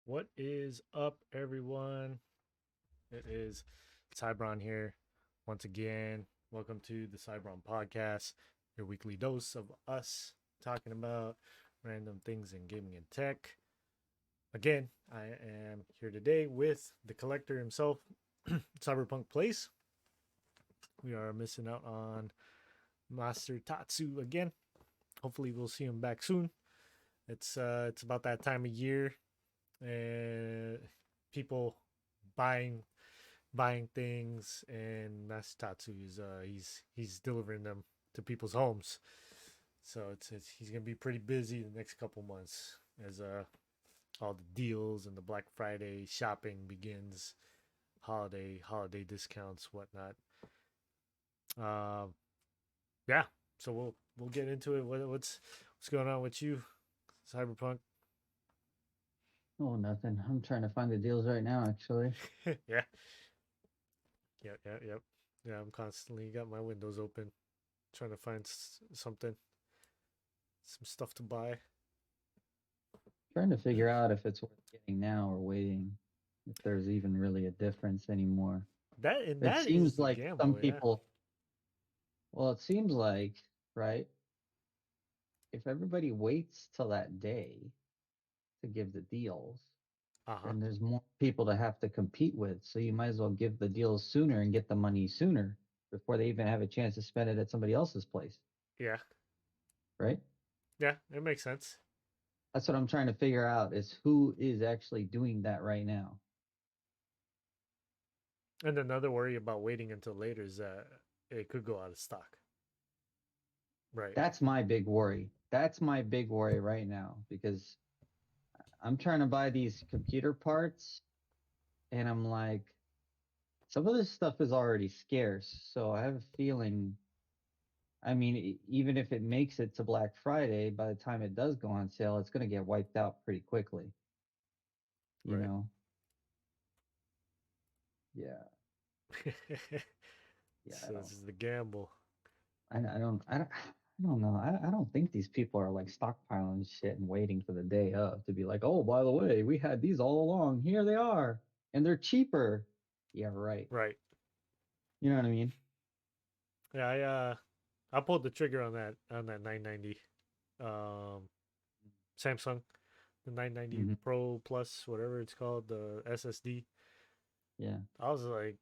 What is up, everyone? It is PsyBrawn here once again. Welcome to the PsyBrawn podcast, your weekly dose of us talking about random things in gaming and tech. Again, I am here today with the collector himself, Cyberpunk Place. We are missing out on Master Tatsu again. Hopefully, we'll see him back soon. It's about that time of year, and people buying buying things, and Masatatsu is he's delivering them to people's homes. So it's he's gonna be pretty busy the next couple months as all the deals and the Black Friday shopping begins, holiday discounts, whatnot. Uh, yeah. So we'll get into it. What's going on with you, Cyberpunk? Oh, nothing. I'm trying to find the deals right now, actually. Yeah, yep. Yeah, I'm constantly got my windows open, trying to find something, some stuff to buy. Trying to figure out if it's worth getting now or waiting, if there's even really a difference anymore. It That seems is the like some gamble, yeah. people, well, it seems like, right, if everybody waits till that day to give the deals, Uh huh. then there's more people to have to compete with. So you might as well give the deals sooner and get the money sooner before they even have a chance to spend it at somebody else's place, Yeah, right? yeah, it makes sense. That's what I'm trying to figure out is who is actually doing that right now. And another worry about waiting until later is that it could go out of stock. Right. That's my big worry. That's my big worry right now because I'm trying to buy these computer parts and I'm like, some of this stuff is already scarce. So I have a feeling, I mean, even if it makes it to Black Friday, by the time it does go on sale, it's going to get wiped out pretty quickly, you Right. know? Yeah. Yeah. So this is the gamble. I don't know. I don't think these people are like stockpiling shit and waiting for the day of to be like, oh, by the way, we had these all along. Here they are, and they're cheaper. Yeah, right. Right. You know what I mean? Yeah, I pulled the trigger on that 990 um Samsung, the 990 Hmm. Pro Plus, whatever it's called, the SSD. Yeah. I was like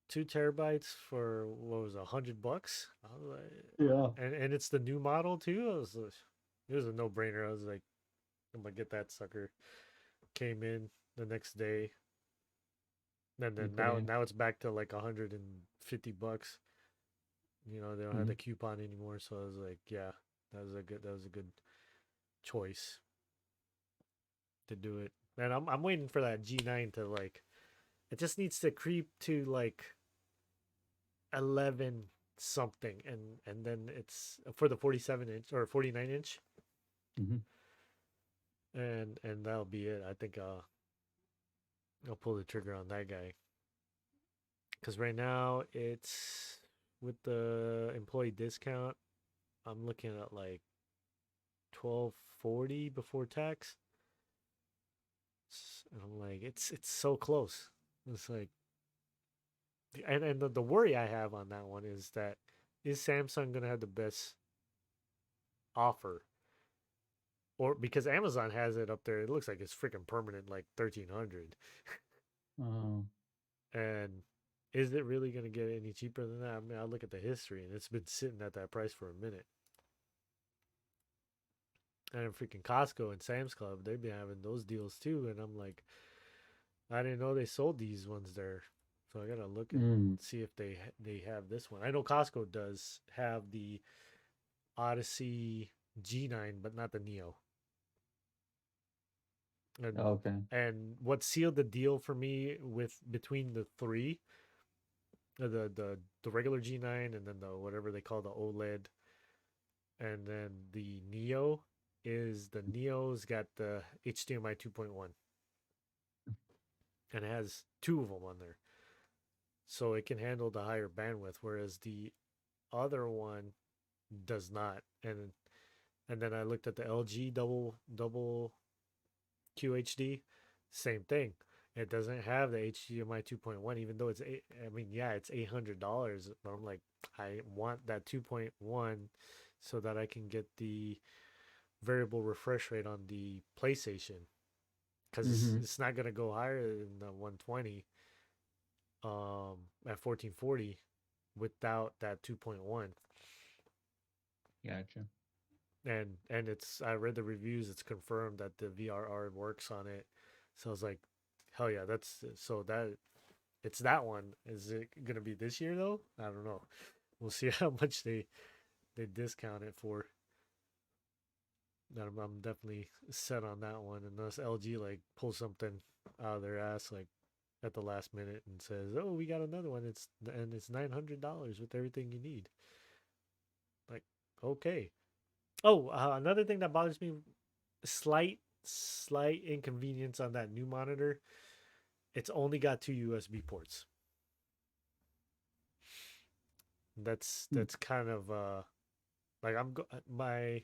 2 terabytes for what was $100. I was like, Yeah. and it's the new model too. It was a no brainer. I was like, I'm gonna get that sucker. Came in the next day, and You then put it in. now it's back to like $150. You know, they don't have Hmm. the coupon anymore, so I was like, yeah, that was a good choice to do it. And I'm waiting for that G9 to like, it just needs to creep to like 11 something, and then it's for the 47-inch or 49-inch, Hmm. and that'll be it. I think I'll pull the trigger on that guy because right now it's with the employee discount. I'm looking at like 1240 before tax. And I'm like, it's so close. It's like, and the worry I have on that one is Samsung gonna have the best offer, or because Amazon has it up there, it looks like it's freaking permanent, like 1300. Oh, And is it really gonna get any cheaper than that? I mean, I look at the history, and it's been sitting at that price for a minute. And freaking Costco and Sam's Club, they've been having those deals too. And I'm like, I didn't know they sold these ones there. So I gotta look and mm. see if they have this one. I know Costco does have the Odyssey G9, but not the Neo. And Okay. what sealed the deal for me with between the three, the regular G9 and then the whatever they call the OLED, and then the Neo, is the Neo's got the HDMI 2.1, and it has two of them on there, so it can handle the higher bandwidth, whereas the other one does not. And then I looked at the LG double QHD, same thing. It doesn't have the HDMI 2.1, even though I mean, yeah, it's $800, but I'm like, I want that 2.1 so that I can get the variable refresh rate on the PlayStation because Mm-hmm. it's not gonna go higher than the 120 at 1440 without that 2.1. Gotcha. And it's I read the reviews, it's confirmed that the VRR works on it. So I was like, hell yeah, that's so that it's that one. Is it gonna be this year though? I don't know. We'll see how much they discount it for. I'm definitely set on that one unless LG like pulls something out of their ass like at the last minute and says, "Oh, we got another one. It's $900 with everything you need." Like, okay. Oh, another thing that bothers me, slight inconvenience on that new monitor. It's only got two USB ports. Hmm. That's kind of like my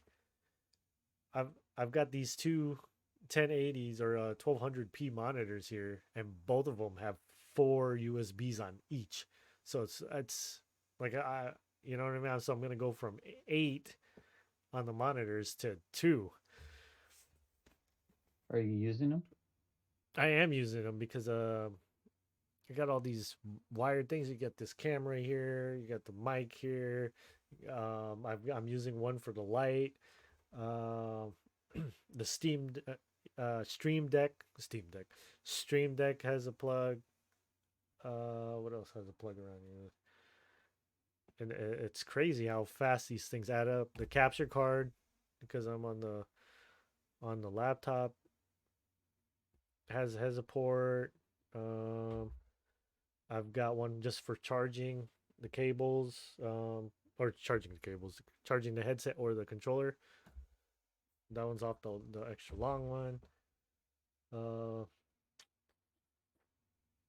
I've got these two 1080s or 1200p monitors here, and both of them have four USBs on each. So it's like I you know what I mean. So I'm gonna go from eight on the monitors to two. Are you using them? I am using them because you got all these wired things. You got this camera here. You got the mic here. I'm using one for the light. Um, the Stream Deck has a plug. What else has a plug around here? And it's crazy how fast these things add up. The capture card, because I'm on the laptop, has a port. Um, I've got one just for charging the cables, or charging the cables, charging the headset or the controller. That one's off the extra long one. Uh,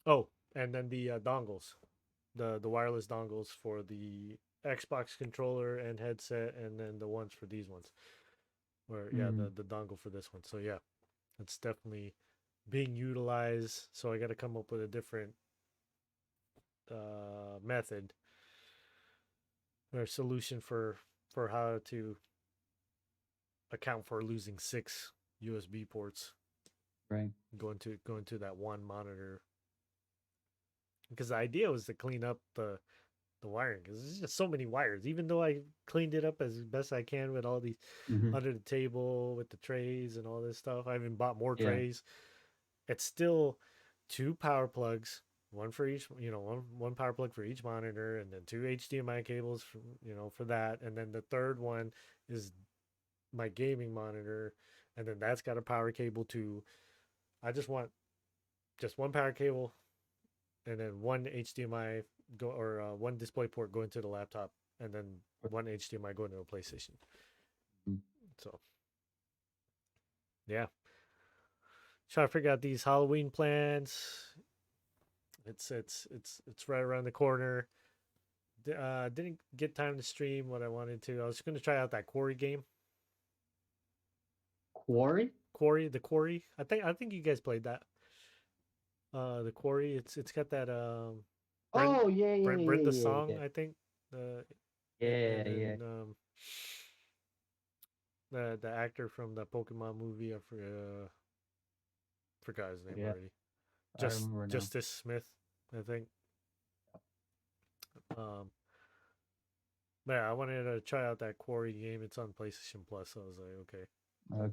oh, and then the dongles, the wireless dongles for the Xbox controller and headset, and then the ones for these ones. Or yeah, Mm, the dongle for this one. So yeah, it's definitely being utilized. So I got to come up with a different method or solution for how to account for losing six USB ports right. going to that one monitor. Because the idea was to clean up the wiring because there's just so many wires. Even though I cleaned it up as best I can with all these Mm-hmm. under the table with the trays and all this stuff, I even bought more Yeah. trays. It's still two power plugs, one for each, one power plug for each monitor, and then two HDMI cables for for that, and then the third one is my gaming monitor, and then that's got a power cable too. I just want just one power cable and then one HDMI one display port going to the laptop, and then one HDMI going to a PlayStation. Mm. So yeah, trying to figure out these Halloween plans. It's right around the corner. Didn't get time to stream what I wanted to. I was going to try out that Quarry game. Quarry? The Quarry. I think you guys played that. The Quarry. It's got that Oh, yeah, yeah, yeah, Brenda yeah, song. yeah. I think. And Yeah, yeah. then the actor from the Pokemon movie. Forgot his name Yeah, already. I remember now. Justice Smith. I think. Um, yeah, I wanted to try out that Quarry game. It's on PlayStation Plus. So I was like, okay,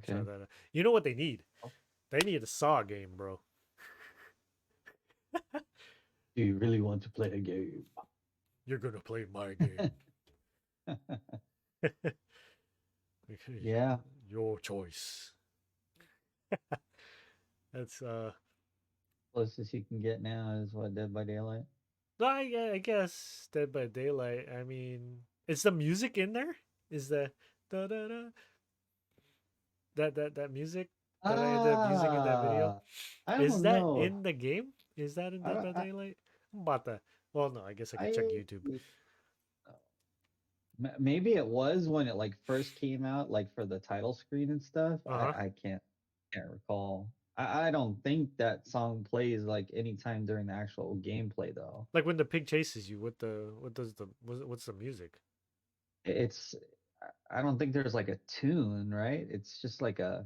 try Okay. that out. You know what they need? Oh, They need a Saw game, bro. do you really want to play a game? You're gonna play my game. Yeah. Your choice. That's Closest you can get now is what, Dead by Daylight? I guess Dead by Daylight. I mean, is the music in there? Is the da da da that music that I ended up using in that video? Ah, I Is don't that know. in the game? Is that in I, Dead by I, Daylight? I'm about to. Well, no, I guess I could check I, YouTube. maybe it was when it like first came out, like for the title screen and stuff. Uh huh. I can't recall. I don't think that song plays like anytime during the actual gameplay though. Like when the pig chases you, what's the music? It's I don't think there's like a tune, right? It's just like a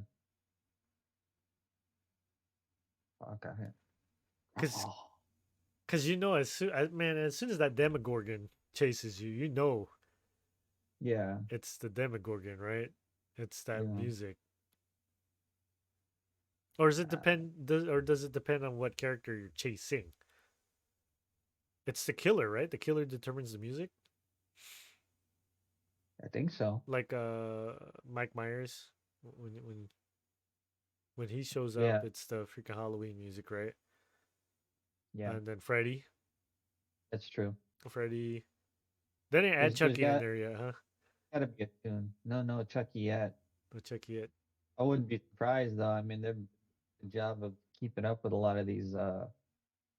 fuck. Cause Oh, cause you know as soon as that Demogorgon chases you, you know yeah, it's the Demogorgon, right? It's that yeah. music. Or does it Uh, depend? Does it depend on what character you're chasing? It's the killer, right? The killer determines the music. I think so. Like Mike Myers, when he shows up, Yeah, it's the freaking Halloween music, right? yeah, And then Freddy, that's true. Freddy. They didn't add There's Chucky in there yet, huh? gotta be a tune. No, no, Chucky yet. No Chucky yet. I wouldn't be surprised though. I mean, they're good job of keeping up with a lot of these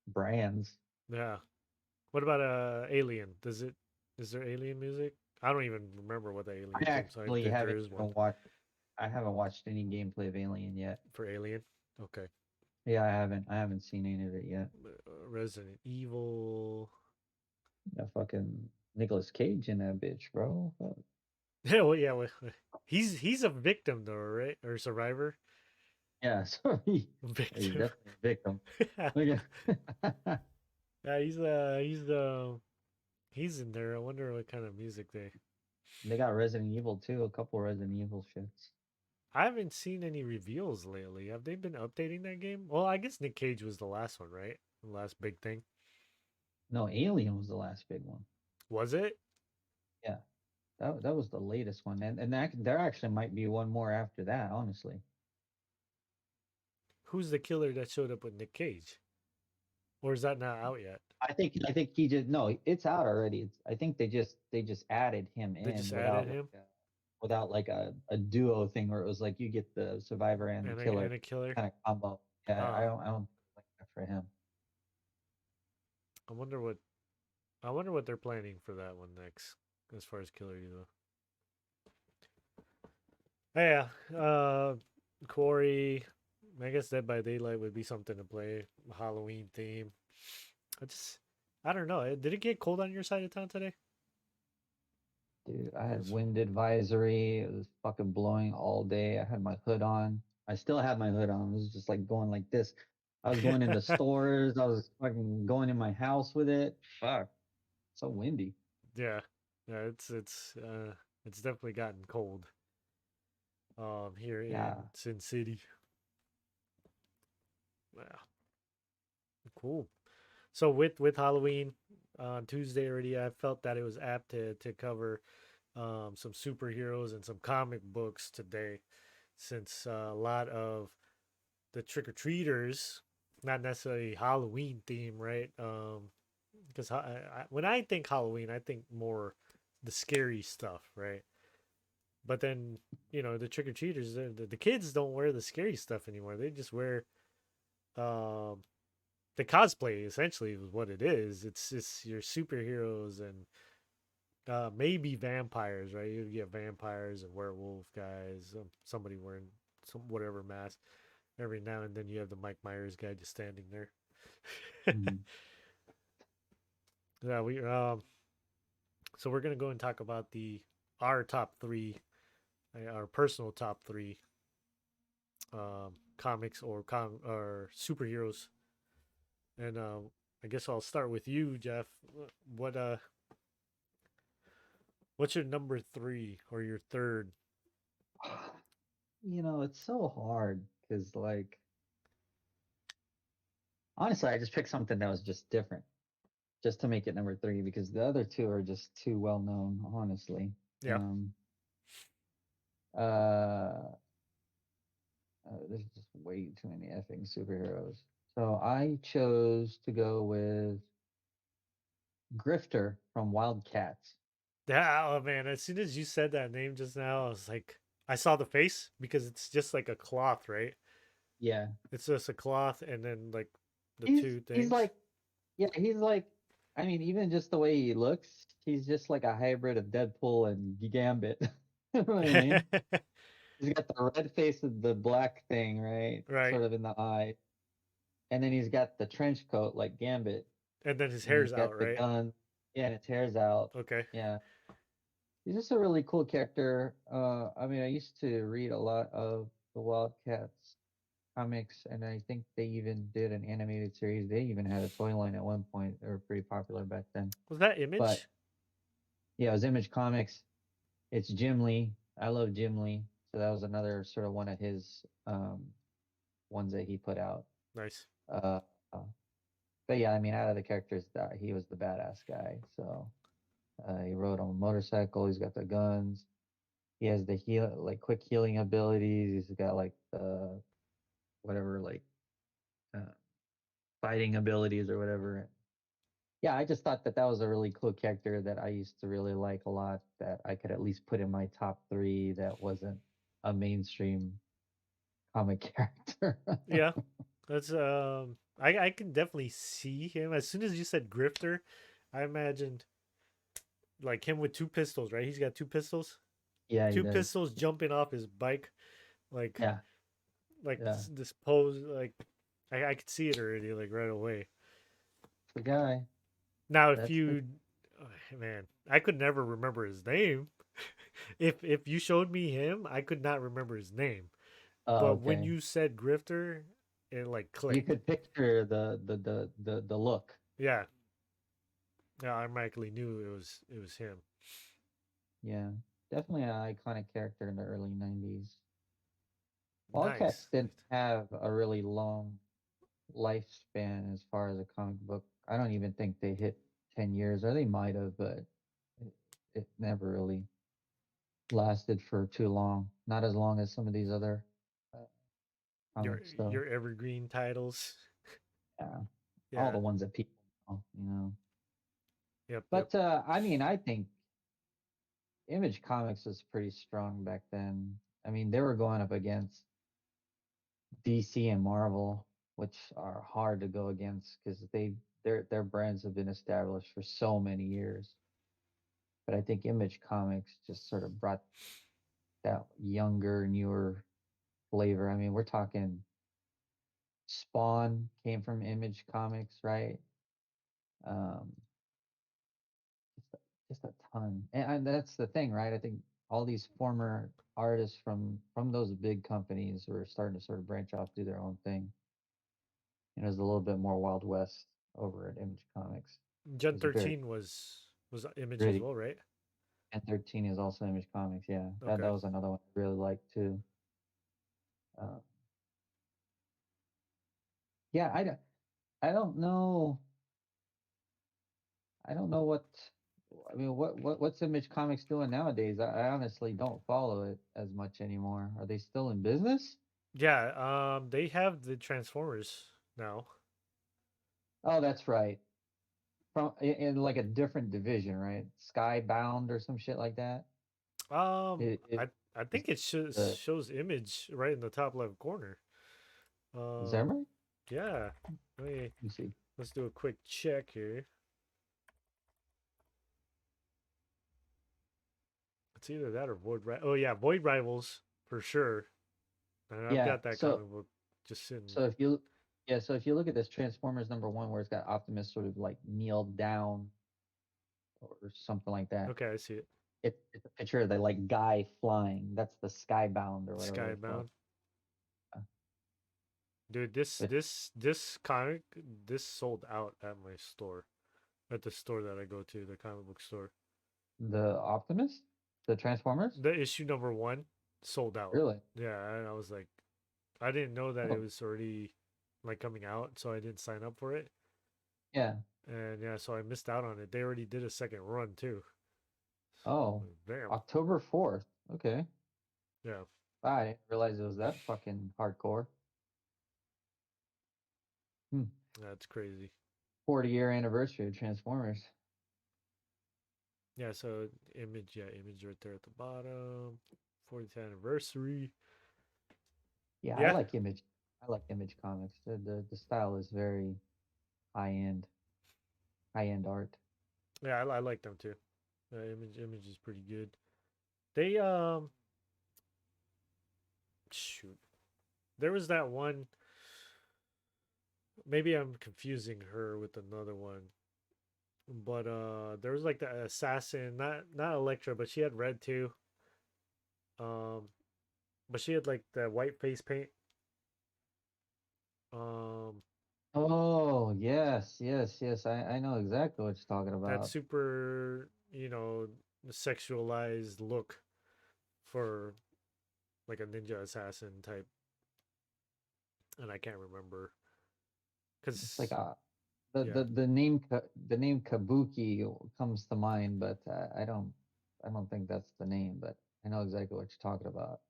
brands. Yeah. What about Alien? Does it? Is there Alien music? I don't even remember what the I Alien theme. So I actually think there haven't is one even watched. I haven't watched any gameplay of Alien yet. for Alien. Okay. Yeah, I haven't. I haven't seen any of it yet. Resident Evil. Yeah, fucking Nicolas Cage in that bitch, bro. Fuck. Yeah, well, yeah. Well, he's a victim though, right? Or survivor. Yeah, so he's Victim. definitely a victim. Yeah, Look at he's in there. I wonder what kind of music they. they got Resident Evil too. A couple Resident Evil shits. I haven't seen any reveals lately. Have they been updating that game? Well, I guess Nick Cage was the last one, right? The last big thing. No, Alien was the last big one. Was it? Yeah, that was the latest one, and there actually might be one more after that. Honestly, Who's the killer that showed up with Nick Cage? Or is that not out yet? I think he just no, it's out already. I think they just added him They just in added him without like a duo thing where it was like you get the survivor and the and killer a killer. kind of combo. Yeah, Ah, I don't like that for him. I wonder what I wonder what they're planning for that one next, as far as killer you know. Yeah, Corey. I guess Dead by Daylight would be something to play. Halloween theme. I just, I don't know. Did it get cold on your side of town today? Dude, I It had was, wind advisory. It was fucking blowing all day. I had my hood on. I still had my hood on. It was just like going like this. I was going into stores. I was fucking going in my house with it. Fuck, so windy. yeah, yeah. It's definitely gotten cold. Here in Yeah. Sin City. Yeah, cool. So with Halloween on Tuesday already, I felt that it was apt to cover some superheroes and some comic books today, since a lot of the trick or treaters, not necessarily Halloween theme, right? Because when I think Halloween, I think more the scary stuff, right? But then the trick or treaters, the kids don't wear the scary stuff anymore. They just wear um, the cosplay. Essentially, is what it is. It's just your superheroes and maybe vampires, right? You get vampires and werewolf guys. Somebody wearing some whatever mask. Every now and then you have the Mike Myers guy just standing there. Mhm. Yeah, we so we're gonna go and talk about the our top three, our personal top three comics or superheroes, and I guess I'll start with you, Jeff. What what's your number three or your third? It's so hard because like honestly, I just picked something that was just different, just to make it number three because the other two are just too well known, honestly. Yeah, Um, uh, there's just way too many effing superheroes. So I chose to go with Grifter from Wildcats. yeah. Oh man, as soon as you said that name just now, I was like, I saw the face because it's just like a cloth, right? Yeah, It's just a cloth and then like the he's two he's things. like yeah he's like I mean even just the way he looks, he's just like a hybrid of Deadpool and Gambit. You know what I mean? He's got the red face with the black thing, right? Right. Sort of in the eye. And then he's got the trench coat like Gambit. And then his And he's hair's got out, the right? gun. Yeah, and his hair's out. Okay. Yeah. He's just a really cool character. I mean, I used to read a lot of the Wildcats comics, and I think they even did an animated series. They even had a toy line at one point. They were pretty popular back then. Was that But Image? yeah, it was Image Comics. It's Jim Lee. I love Jim Lee. So that was another sort of one of his ones that he put out. Nice. Uh, uh, but yeah, I mean, out of the characters, that he was the badass guy. So he rode on a motorcycle. He's got the guns. He has the like quick healing abilities. He's got like the whatever, like uh, fighting abilities or whatever. Yeah, I just thought that that was a really cool character that I used to really like a lot. That I could at least put in my top three. That wasn't a mainstream comic character. Yeah. That's I can definitely see him. As soon as you said Grifter, I imagined like him with two pistols, right? He's got two pistols. Yeah, he Two does. pistols jumping off his bike like Yeah, like yeah. this pose like I could see it already like right away. The guy. Now if That's the you man, I could never remember his name. If you showed me him, I could not remember his name. Oh, But when okay. you said Grifter, it like You clicked. could picture the look. Yeah. Yeah, I automatically knew it was him. Yeah. Definitely an iconic character in the early 90s. Wildcats Nice. Nice. didn't have a really long lifespan as far as a comic book. I don't even think they hit 10 years, or they might have, but it never really lasted for too long. Not as long as some of these other uh, Your comics, though. your evergreen titles. Yeah. All Yeah. the ones that people know. Yep, yep. But I mean, I think Image Comics was pretty strong back then. I mean, they were going up against DC and Marvel, which are hard to go against because their brands have been established for so many years. But I think Image Comics just sort of brought that younger, newer flavor. I mean, we're talking Spawn came from Image Comics, right? Um, just a ton, and that's the thing, right? I think all these former artists from those big companies were starting to sort of branch off, do their own thing. And it was a little bit more Wild West over at Image Comics. It Gen was very 13 was Image as gritty. well, right? And 13 is also Image Comics. Yeah, that Okay. was another one I really liked too. Uh, yeah, I don't know. I don't know what. I mean, what's Image Comics doing nowadays? I honestly don't follow it as much anymore. Are they still in business? Yeah, they have the Transformers now. Oh, that's right. From in like a different division, right? Skybound or some shit like that. It I is think it the shows Image right in the top left corner. Um, Zemmer? yeah. Let me Let me see. let's do a quick check here. It's either that or Oh yeah, Void Rivals for sure. And I've Yeah. got that comic book just sitting. So if you yeah, so if you look at this Transformers number one where it's got Optimus sort of like kneeled down or something like that, Okay, I see it. it's a picture of the like guy flying. That's the Skybound or whatever they're called. Skybound. Uh, Dude, this But this this comic this sold out at my store. At the store that I go to, the comic book store. the Optimus, the Transformers, The issue number 1 sold out. really? Yeah, and I was like I didn't know that it Oh, was already like coming out, so I didn't sign up for it. yeah. And yeah, so I missed out on it. They already did a second run too. Oh, Like, damn. October 4th. Okay. Yeah, I didn't realize it was that fucking hardcore. Hmm. that's crazy. 40-year anniversary of Transformers. Yeah, so image right there at the bottom. 40th anniversary. Yeah, I Yeah, like Image. I like Image Comics. The style is very high end, high end art. yeah, I like them too. Image is pretty good. They shoot. There was that one. Maybe I'm confusing her with another one. But there was like the assassin, not Electra, but she had red too. Um, but she had like the white face paint. Um, Oh, yes, yes, yes. I know exactly what you're talking that about. super, sexualized look for like a ninja assassin type, and I can't remember It's like because the yeah, the name Kabuki comes to mind, but I don't think that's the name. But I know exactly what you're talking about.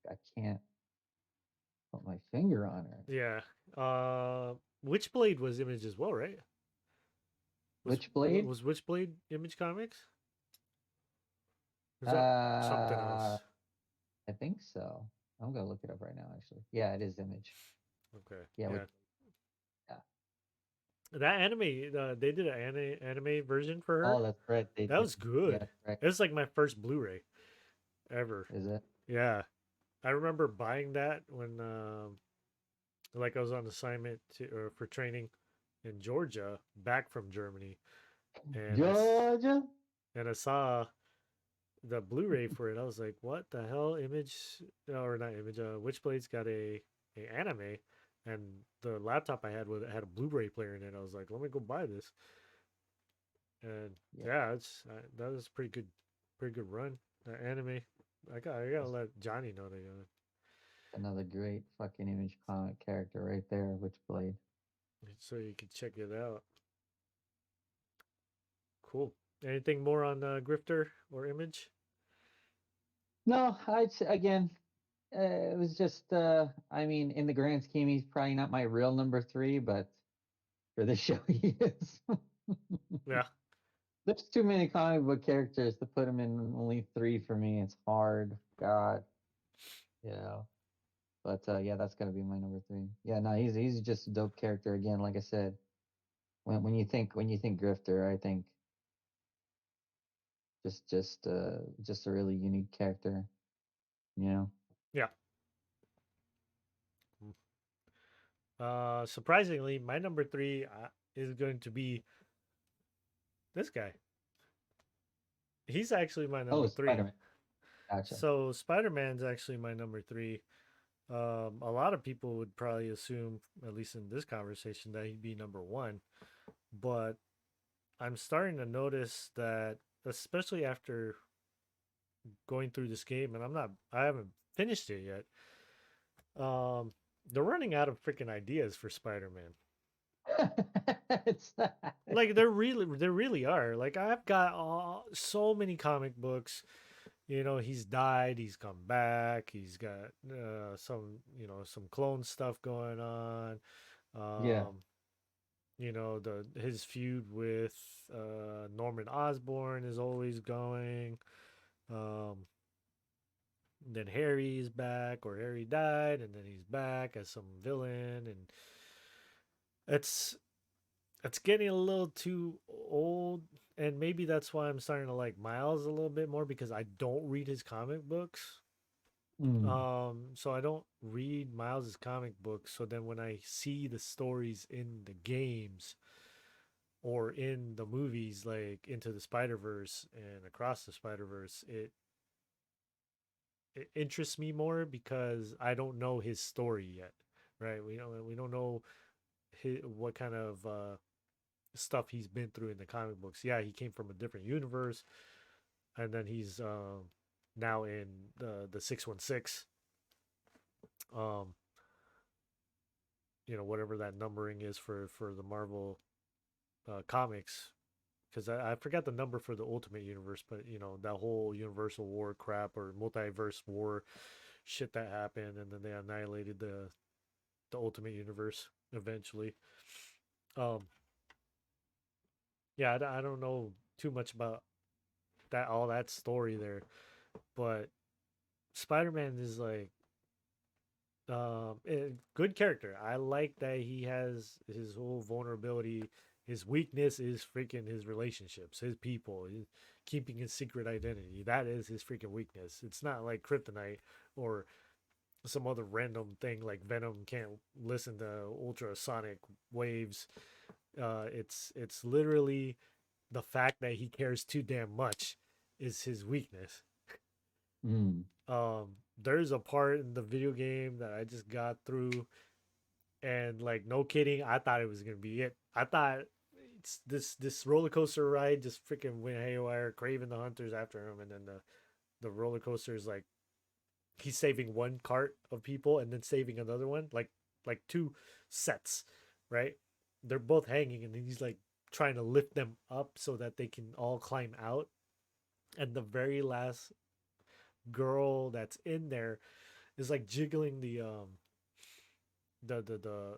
I can't put my finger on her. yeah. Witchblade was Image as well, right? Was Witchblade? was Witchblade Image Comics? Is that something Uh, else? I think so. I'm gonna look it up right now. Actually, yeah, it is Image. Okay, Yeah, yeah. yeah. That anime, they did an anime version for her. Oh, that's right. They That did. was Yeah, good. that's right. It was like my first Blu-ray ever. Is it? Yeah, I remember buying that when, like, I was on assignment or for training in Georgia, back from Germany, and Georgia? I saw the Blu-ray for it. I was like, "What the hell?" Image, or not Image? Witchblade's got a anime, and the laptop I had with it had a Blu-ray player in it. I was like, "Let me go buy this." And Yeah, yeah, that was pretty good run. That anime, I gotta that's let Johnny know that. another great fucking Image comic character right there, Witchblade. So you can check it out. Cool. Anything more on Grifter or Image? No, I'd say, again, it was just, I mean, in the grand scheme, he's probably not my real number three, but for this show, he is. Yeah, There's too many comic book characters to put him in only three for me. It's hard. God, you know. But yeah, that's gonna be my number three. Yeah, no, he's just a dope character again. Like I said, when you think Grifter, I think just a really unique character. You know. yeah. Surprisingly, my number three is going to be this guy. He's actually my Oh, number three. Spider-Man. Gotcha. So Spider Man's actually my number three. A lot of people would probably assume, at least in this conversation, that he'd be number one. But I'm starting to notice that, especially after going through this game, and I haven't finished it yet. Um, they're running out of freaking ideas for Spider-Man. It's Like they really are. Like I've got so many comic books. He's died. He's come back. He's got some clone stuff going on. yeah, Um, the his feud with Norman Osborn is always going. Um, then Harry's back, or Harry died, and then he's back as some villain, and it's it's getting a little too old, and maybe that's why I'm starting to like Miles a little bit more because I don't read his comic books. mm, So I don't read Miles's comic books. So then when I see the stories in the games or in the movies, like Into the Spider Verse and Across the Spider Verse, it interests me more because I don't know his story yet, right? We don't know what kind of stuff he's been through in the comic books. Yeah, he came from a different universe, and then he's now in the 616. Um, whatever that numbering is for the Marvel comics, because I forgot the number for the Ultimate Universe, but that whole Universal War crap or multiverse war shit that happened, and then they annihilated the Ultimate Universe eventually. Um, yeah, I don't know too much about all that story there, but Spider Man is like a good character. I like that he has his whole vulnerability. His weakness is freaking his relationships, his people, keeping his secret identity. That is his freaking weakness. It's not like kryptonite or some other random thing like Venom can't listen to ultrasonic waves. It's literally the fact that he cares too damn much is his weakness. Mm. There's a part in the video game that I just got through, and like no kidding, I thought it was gonna be it. I thought it's this roller coaster ride just freaking went haywire. Craven the Hunter's after him, and then the roller coaster is like he's saving one cart of people and then saving another one, like two sets, right? They're both hanging, and he's like trying to lift them up so that they can all climb out. And the very last girl that's in there is like jiggling the the the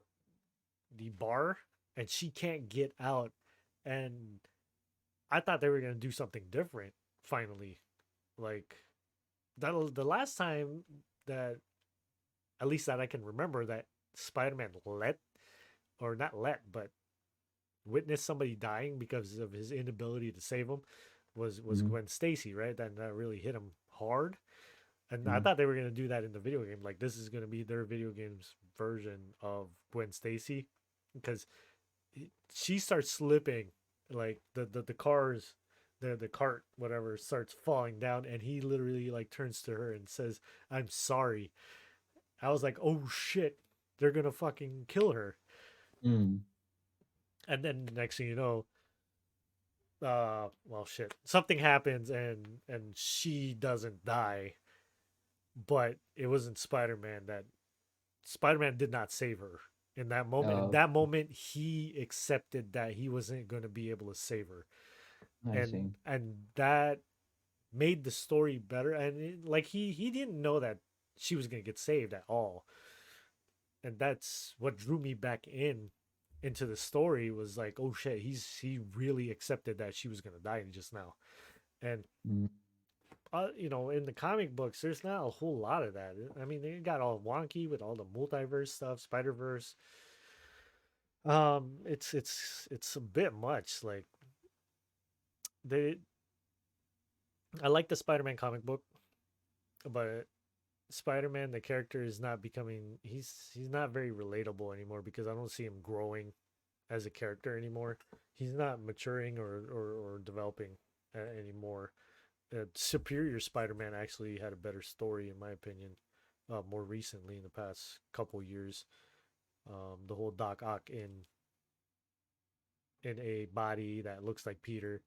the bar, and she can't get out. And I thought they were gonna do something different finally. Like that the last time that at least that I can remember that Spider-Man let or not let but witnessed somebody dying because of his inability to save him was Mm. Gwen Stacy, right? That really hit him hard. And I Mm. thought they were gonna do that in the video game. Like this is gonna be their video game's version of Gwen Stacy, because she starts slipping, like the cars, the cart whatever starts falling down, and he literally like turns to her and says, "I'm sorry." I was like, "Oh shit, they're gonna fucking kill her." Mm. And then the next thing you know, well shit, something happens and she doesn't die, but it wasn't Spider-Man. That Spider-Man did not save her in that moment. In Oh, that moment, he accepted that he wasn't going to be able to save her, I see. and that made the story better. And like he didn't know that she was going to get saved at all, and that's what drew me back into the story. Was like, oh shit, he really accepted that she was going to die just now. And Mm. in the comic books, there's not a whole lot of that. I mean, they got all wonky with all the multiverse stuff, Spider Verse. It's a bit much. Like they, I like the Spider-Man comic book, but Spider-Man, the character is not becoming. He's not very relatable anymore because I don't see him growing as a character anymore. He's not maturing or developing anymore. Superior Spider-Man actually had a better story, in my opinion, more recently in the past couple years. The whole Doc Ock in a body that looks like Peter,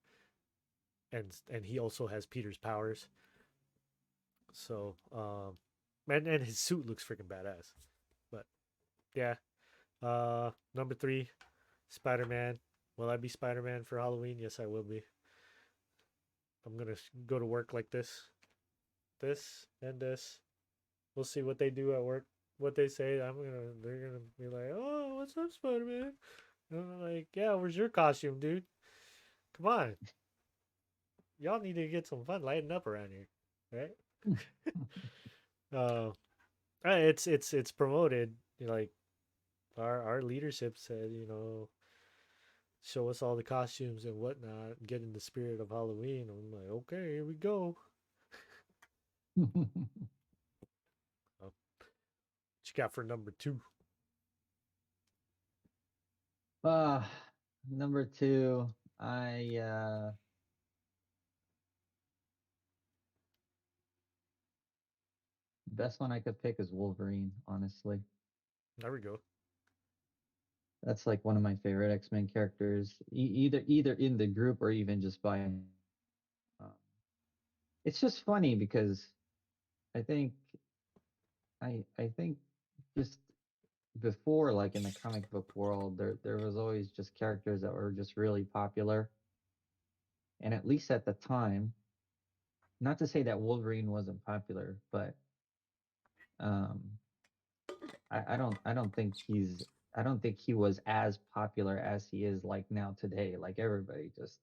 and he also has Peter's powers. So, and his suit looks freaking badass. But yeah, number three, Spider Man. Will I be Spider Man for Halloween? Yes, I will be. I'm gonna go to work like this, and this. We'll see what they do at work. What they say. They're gonna be like, "Oh, what's up, Spider Man?" And I'm like, "Yeah, where's your costume, dude? Come on, y'all need to get some fun, lighten up around here, right?" Uh, it's promoted. Like our leadership said, show us all the costumes and whatnot, get in the spirit of Halloween. I'm like, okay, here we go. What you got for number two? uh, number two, I best one I could pick is Wolverine, honestly. There we go. That's like one of my favorite X-Men characters, either in the group or even just by. Uh, it's just funny because I think I think just before, like in the comic book world, there was always just characters that were just really popular, and at least at the time, not to say that Wolverine wasn't popular, but um, I don't think he was as popular as he is like now today. Like everybody just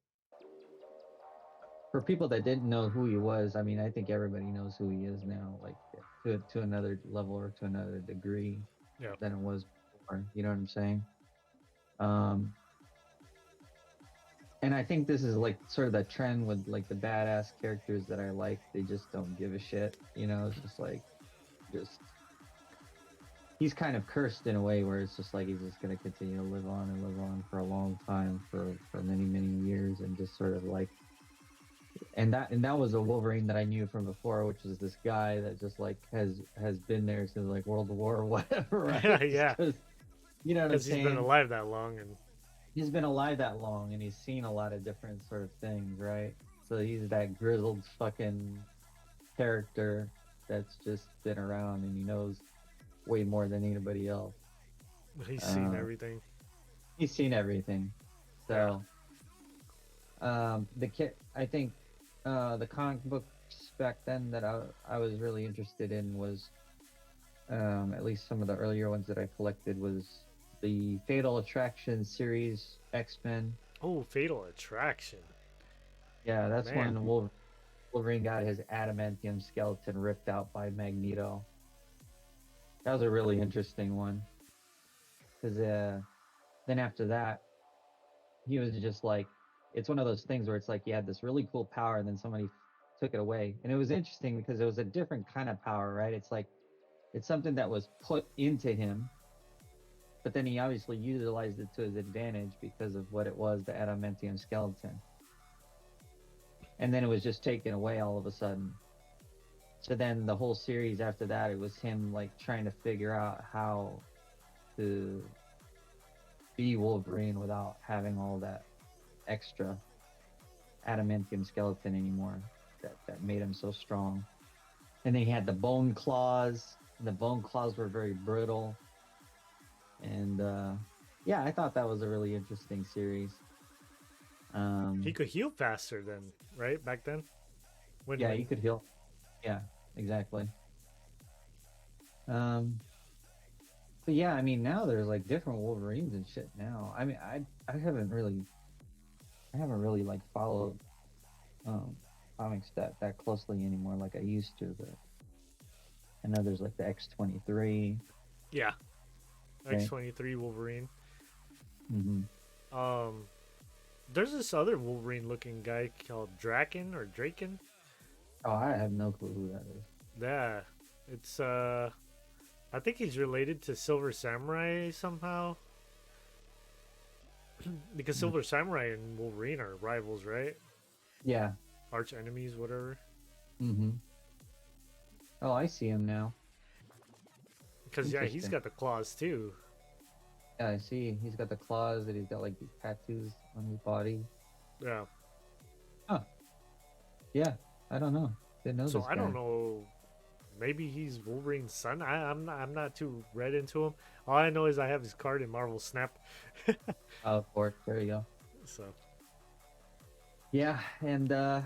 for people that didn't know who he was, I mean, I think everybody knows who he is now, like to another level or to another degree Yeah, than it was before. You know what I'm saying? Um, and I think this is like sort of the trend with like the badass characters that I like. They just don't give a shit. You know, it's just like just. he's kind of cursed in a way where it's just like he's just going to continue to live on and live on for a long time, for many years, and just sort of like, and that was a Wolverine that I knew from before, which is this guy that just like has been there since like World War or whatever, right? Yeah, Because you know what I'm because he's been saying? alive that long, and He's been alive that long and he's seen a lot of different sort of things, right? So he's that grizzled fucking character that's just been around and he knows way more than anybody else. he's seen Uh, everything. he's seen everything. Yeah. So the kit, I think, the comic books back then that I was really interested in was, at least some of the earlier ones that I collected, was the Fatal Attraction series X-Men. Oh, Fatal Attraction. Yeah, that's Man. when Wolverine got his adamantium skeleton ripped out by Magneto. That was a really interesting one because then after that, he was just like, it's one of those things where it's like you had this really cool power and then somebody took it away. And it was interesting because it was a different kind of power, right? It's like it's something that was put into him, but then he obviously utilized it to his advantage because of what it was, the adamantium skeleton. And then it was just taken away all of a sudden. So then the whole series after that, it was him like trying to figure out how to be Wolverine without having all that extra adamantium skeleton anymore that made him so strong. And then he had the bone claws. And the bone claws were very brittle. And yeah, I thought that was a really interesting series. He could heal faster than, right, back then? Yeah, he could heal. Yeah, exactly. But yeah, I mean, now there's like different Wolverines and shit now. I mean, I haven't really like followed comics that closely anymore like I used to, but I know there's like the X-23. Yeah. Right? X-23 Wolverine. Mm-hmm. There's this other Wolverine looking guy called Draken or Draken. Oh, I have no clue who that is. Yeah. It's I think he's related to Silver Samurai somehow. Because Silver Samurai and Wolverine are rivals, right? Yeah. Arch enemies, whatever. Mm-hmm. Oh, I see him now. Because yeah, he's got the claws too. Yeah, I see. He's got the claws and he's got like these tattoos on his body. Yeah. Huh. Yeah, I don't know. Didn't know So this I guy. don't know. Maybe he's Wolverine's son. I'm not too read into him. All I know is I have his card in Marvel Snap. Oh, of course. There you go. So Yeah, and now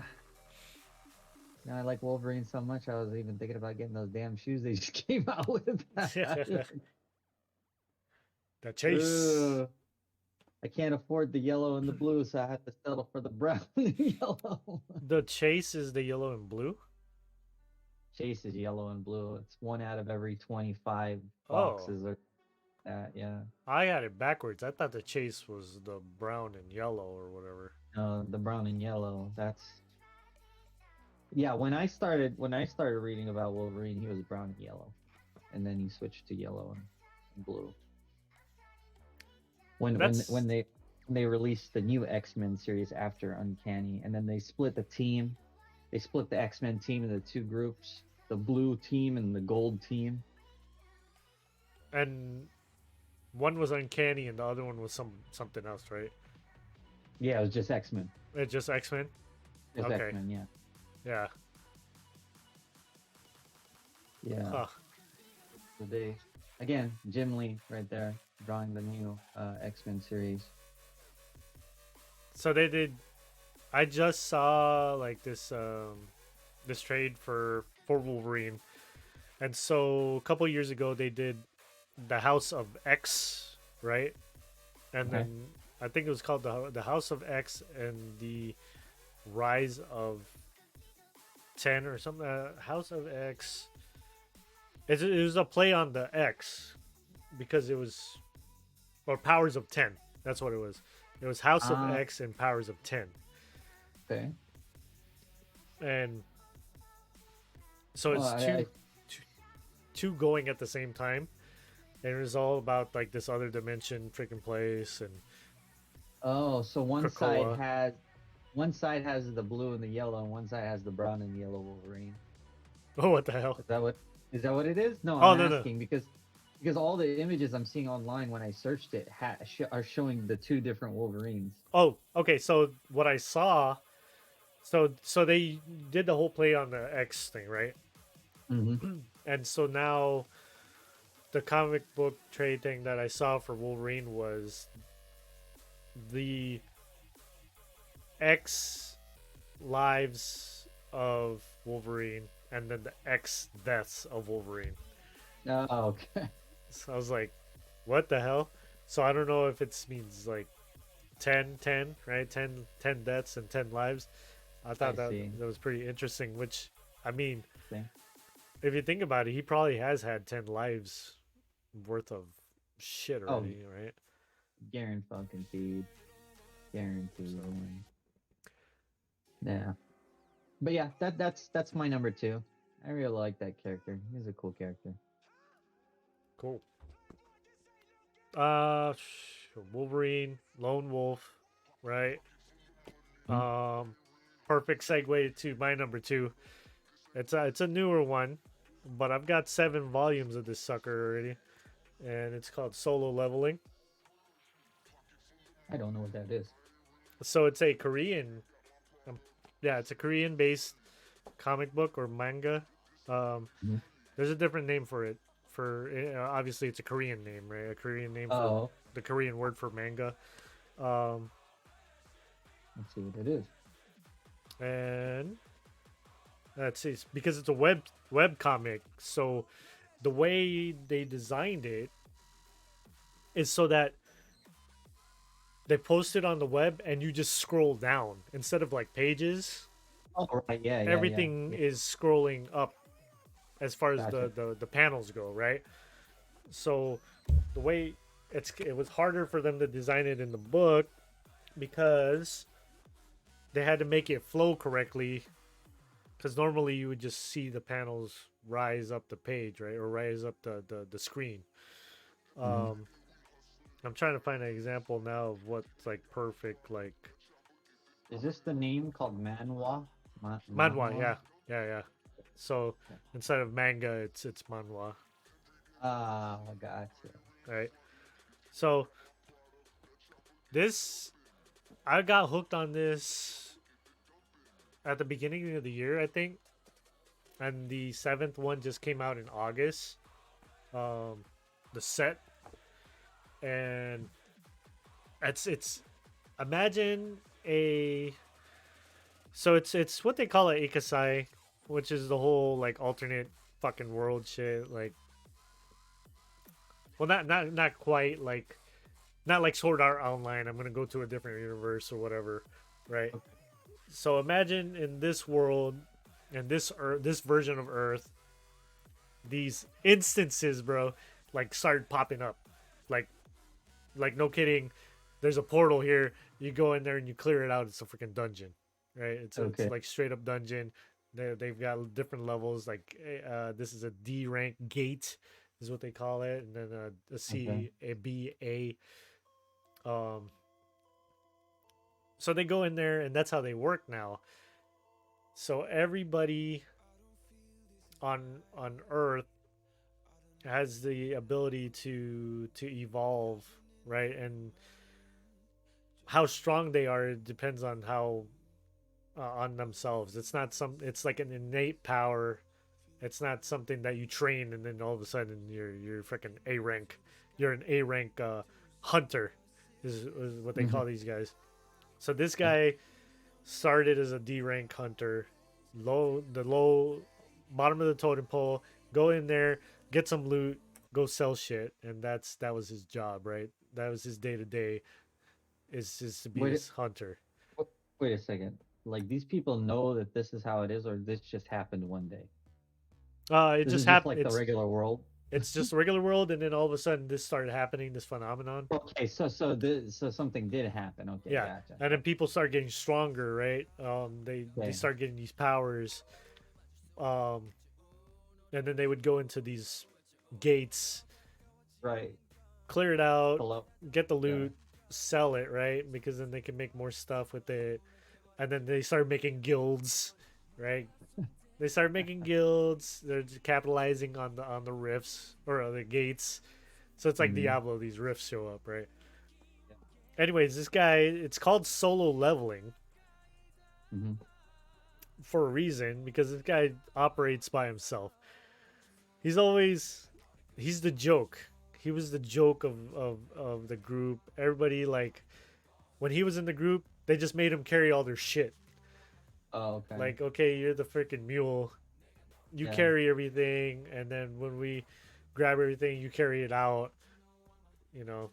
I like Wolverine so much. I was even thinking about getting those damn shoes they just came out with. the chase. Ugh. I can't afford the yellow and the blue, so I have to settle for the brown and yellow. The chase is the yellow and blue. Chase is yellow and blue. It's one out of every 25 Oh, boxes or that. Yeah. I had it backwards. I thought the chase was the brown and yellow or whatever. The brown and yellow. That's yeah. When I started reading about Wolverine, he was brown and yellow, and then he switched to yellow and blue. When That's when they released the new X-Men series after Uncanny, and then they split the team. They split the X-Men team into two groups: the blue team and the gold team. and one was uncanny and the other one was something else, right? Yeah, it was just X-Men. It's just X-Men. Just Okay. X-Men. Yeah. Yeah. Yeah. Huh. So they again, Jim Lee right there drawing the new X-Men series. So they did. I just saw like this this trade for Wolverine, and so a couple years ago they did the House of X, right? And Okay. then I think it was called the House of X and the Rise of 10 or something. House of X. It was a play on the X because it was, or Powers of 10. That's what it was. It was House of X and Powers of 10. Okay. And so it's Well, two going at the same time. and it was all about like this other dimension freaking place and Oh, so Krakoa. one side has the blue and the yellow, and one side has the brown and yellow Wolverine. Oh, what the hell? Is that what it is? No, Oh I'm no no. asking because all the images I'm seeing online when I searched it are showing the two different Wolverines. Oh, okay. So what I saw, so they did the whole play on the X thing, right? Mm-hmm. And so now the comic book trade thing that I saw for Wolverine was the X lives of Wolverine and then the X deaths of Wolverine. Oh, okay. So I was like, what the hell? So I don't know if it means like 10, 10, right? 10, 10 deaths and 10 lives. I I thought that see. that was pretty interesting, which, I mean, See. if you think about it, he probably has had 10 lives worth of shit Oh, already, right? guaranteed. So, Guaranteed. Yeah. But yeah, that's my number two. I really like that character. He's a cool character. cool. Wolverine, Lone Wolf, right? Hmm? Perfect segue to my number two. It's a newer one, but I've got 7 volumes of this sucker already, and it's called Solo Leveling. I don't know what that is. So it's a Korean, um, yeah, it's a Korean-based comic book or manga. Um, Mhm. there's a different name for it. For obviously, it's a Korean name, right? A Korean name for Oh, the Korean word for manga. Um, let's see what it is. and let's see, because it's a web comic. So the way they designed it is so that they post it on the web and you just scroll down instead of like pages. Oh, right. Everything Yeah. is scrolling up as far as Gotcha. the panels go, right? So the way it was harder for them to design it in the book because they had to make it flow correctly because normally you would just see the panels rise up the page, right, or rise up the screen. Hmm. um I'm trying to find an example now of what's like perfect, like Is this the name called manhwa? manhwa. Manhwa? Yeah. So Okay. instead of manga, it's manhwa, Ah, gotcha. right? So this, I got hooked on this at the beginning of the year, I think, and the 7th one just came out in August. Um, the set, and it's imagine a, so it's what they call a ikasai, which is the whole like alternate fucking world shit. Like, well, not quite like, not like Sword Art Online. I'm gonna go to a different universe or whatever, right? Okay. So imagine in this world, and this version of Earth, these instances, bro, like started popping up, like no kidding. There's a portal here. You go in there and you clear it out. It's a freaking dungeon, right? It's Okay. like straight up dungeon. They've got different levels. Like this is a D rank gate, is what they call it, and then a Okay. C, a B, A. Um, so they go in there, and that's how they work now. So everybody on Earth has the ability to evolve, right? And how strong they are depends on how on themselves. It's not some. It's like an innate power. It's not something that you train and then all of a sudden you're freaking A rank. You're an A rank hunter, is what they Hmm. call these guys. So this guy started as a D rank hunter, low bottom of the totem pole. Go in there, get some loot, go sell shit, and that was his job, right? That was his day to day. Is just to be Wait, this hunter. wait a second. Like these people know that this is how it is, or this just happened one day. It This is just just happened. like the regular world. It's just a regular world, and then all of a sudden this started happening. This phenomenon. Okay, so something did happen. Okay, Yeah, gotcha. and then people start getting stronger, right? They Okay. start getting these powers, um, and then they would go into these gates, Right. clear it out, Hello. get the Yeah. loot, sell it, right? Because then they can make more stuff with it. And then they start making guilds, right? They start making guilds. They're capitalizing on the rifts or the gates. So it's like Mm-hmm. Diablo. These rifts show up, right? Yeah. Anyways, this guy, it's called solo leveling Mm-hmm. for a reason because this guy operates by himself. He's always he's the joke. He was the joke of the group. Everybody like when he was in the group, they just made him carry all their shit. Oh, okay. Like, okay, you're the freaking mule. You Yeah. carry everything, and then when we grab everything, you carry it out. You know,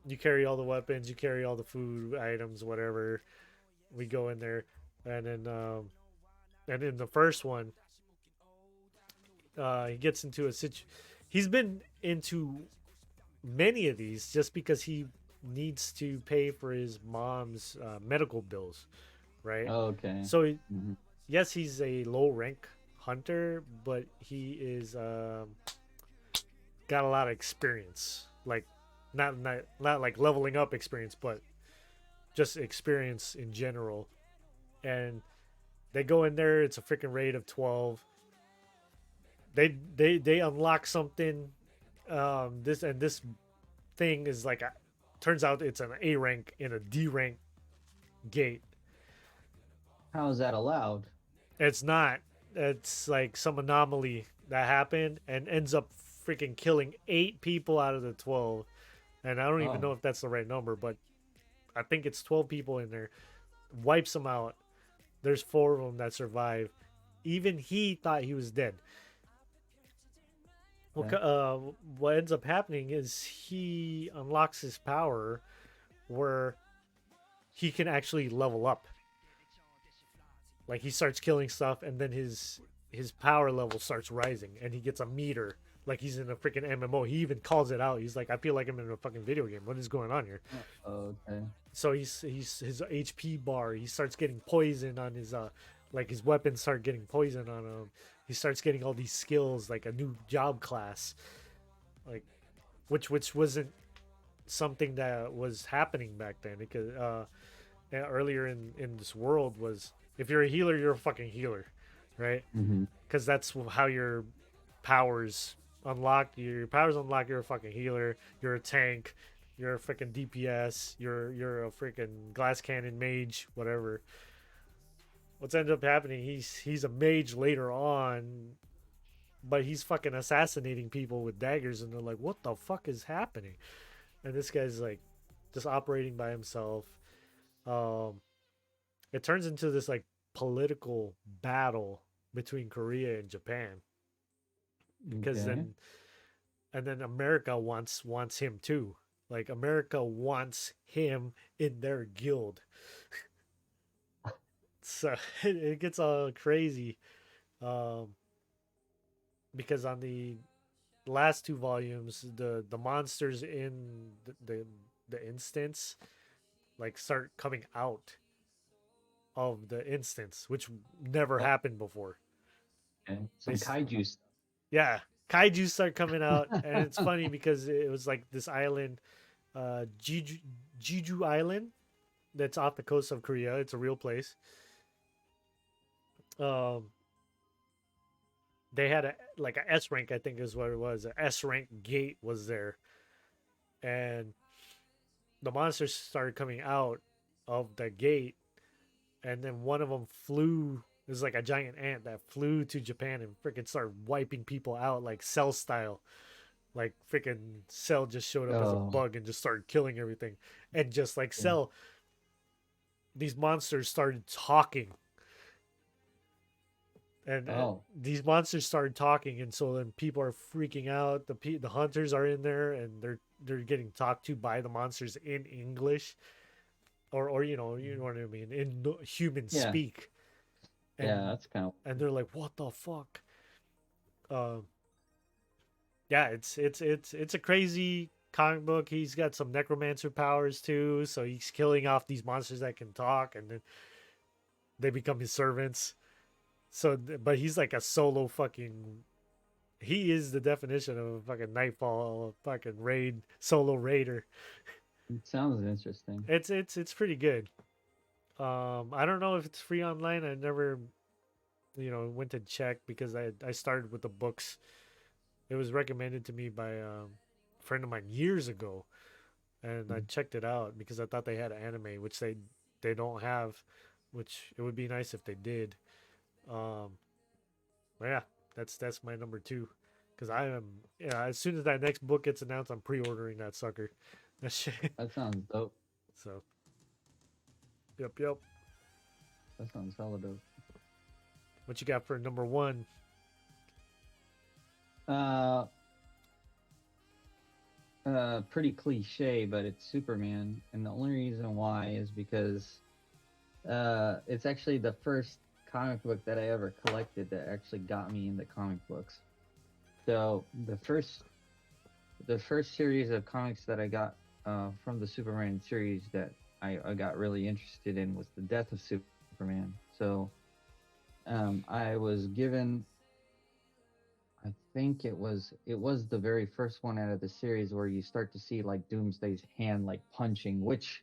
you carry all the weapons, you carry all the food items, whatever. We go in there, and then and in the first one, he gets into a situ. He's been into many of these just because he needs to pay for his mom's medical bills, right? Oh, okay. So Mm-hmm. yes, he's a low rank hunter, but he is got a lot of experience. Like not like leveling up experience, but just experience in general. And they go in there. It's a freaking raid of 12. They unlock something. This thing is like turns out it's an A rank in a D rank gate. How is that allowed? It's not. It's like some anomaly that happened and ends up freaking killing 8 people out of the 12. And I don't even Oh, know if that's the right number, but I think it's 12 people in there. Wipes them out. There's 4 of them that survive. Even he thought he was dead. okay. What ends up happening is he unlocks his power where he can actually level up. Like he starts killing stuff, and then his power level starts rising, and he gets a meter. Like he's in a freaking MMO. He even calls it out. He's like, I feel like I'm in a fucking video game. What is going on here? Oh, okay. So he's his HP bar. He starts getting poison on his like his weapons start getting poison on him. He starts getting all these skills, like a new job class, like which wasn't something that was happening back then because earlier in this world was if you're a healer, you're a fucking healer, right? Mm-hmm. Because that's how your powers unlock. Your powers unlock. You're a fucking healer. You're a tank. You're a freaking DPS. You're a freaking glass cannon mage. Whatever. What's ended up happening? He's a mage later on, but he's fucking assassinating people with daggers, and they're like, "What the fuck is happening?" And this guy's like, just operating by himself. Um, it turns into this like political battle between Korea and Japan because Okay. then and then America wants him too. Like America wants him in their guild. So it gets all crazy. Um, because on the last 2 volumes, the monsters in the instance like start coming out of the instance, which never Oh, happened before. okay. They Some kaiju stuff. yeah, kaiju start coming out, and it's funny because it was like this island, Jeju Island, that's off the coast of Korea. It's a real place. Um, they had a like a S rank, I think is what it was. A S rank gate was there, and the monsters started coming out of the gate, and then one of them flew. It was like a giant ant that flew to Japan and freaking started wiping people out like Cell style. Like freaking Cell just showed up as a Oh, bug and just started killing everything. And just like okay. Cell, these monsters started talking. And Oh, these monsters started talking, and so then people are freaking out. The hunters are in there, and they're getting talked to by the monsters in English, or you know what I mean, in human yeah. speak, Yeah, and that's kind of and weird. they're like, "What the fuck?" Um, yeah, it's a crazy comic book. He's got some necromancer powers too, so he's killing off these monsters that can talk, and then they become his servants. So, but he's like a solo fucking. he is the definition of a fucking Nightfall, fucking raid solo raider. It sounds interesting. It's pretty good. I don't know if it's free online. I never went to check because I started with the books. It was recommended to me by a friend of mine years ago, and I checked it out because I thought they had anime, which they don't have, which it would be nice if they did. Um, but yeah, that's my number two, because I am, yeah. As soon as that next book gets announced, I'm pre-ordering that sucker. That shit. That sounds dope. So, yep. That sounds hella dope. What you got for number one? Uh, Pretty cliche, but it's Superman, and the only reason why is because it's actually the first comic book that I ever collected that actually got me into comic books. So the first series of comics that I got from the Superman series that I got really interested in was the Death of Superman. So I was given, I think it was the very first one out of the series where you start to see like Doomsday's hand like punching, which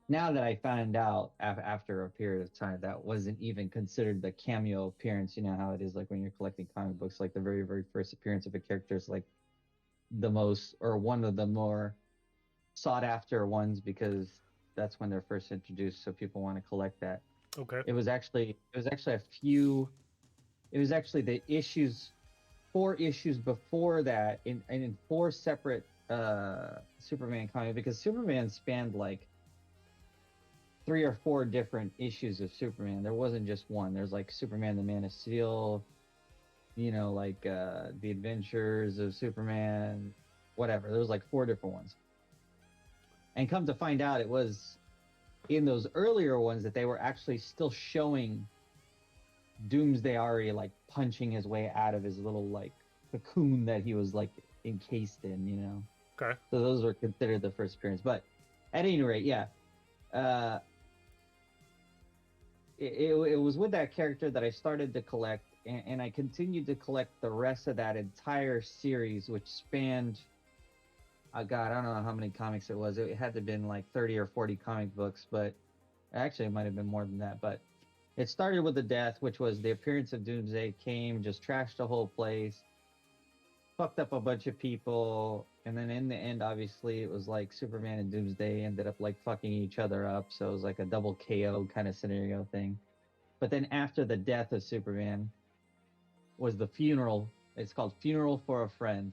now that I found out after a period of time, that wasn't even considered the cameo appearance. You know how it is like when you're collecting comic books, like the very first appearance of a character is like the most or one of the more sought after ones because that's when they're first introduced, so people want to collect that. Okay. It was actually a few. It was actually the issues, 4 issues before that, in 4 separate Superman comics, because Superman spanned like 3 or 4 different issues of Superman. There wasn't just one. There's like Superman the Man of Steel, like the Adventures of Superman, whatever. There was like 4 different ones. And come to find out, it was in those earlier ones that they were actually still showing Doomsday already like punching his way out of his little like cocoon that he was like encased in. Okay. So those were considered the first appearance. But at any rate, yeah. It was with that character that I started to collect, and I continued to collect the rest of that entire series, which spanned, God, I don't know how many comics it was. It had to have been like 30 or 40 comic books, but actually it might have been more than that. But it started with the death, which was the appearance of Doomsday, came, just trashed the whole place, fucked up a bunch of people, and then in the end, obviously, it was like Superman and Doomsday ended up like fucking each other up, so it was like a double KO kind of scenario thing. But then after the death of Superman was the funeral. It's called Funeral for a Friend.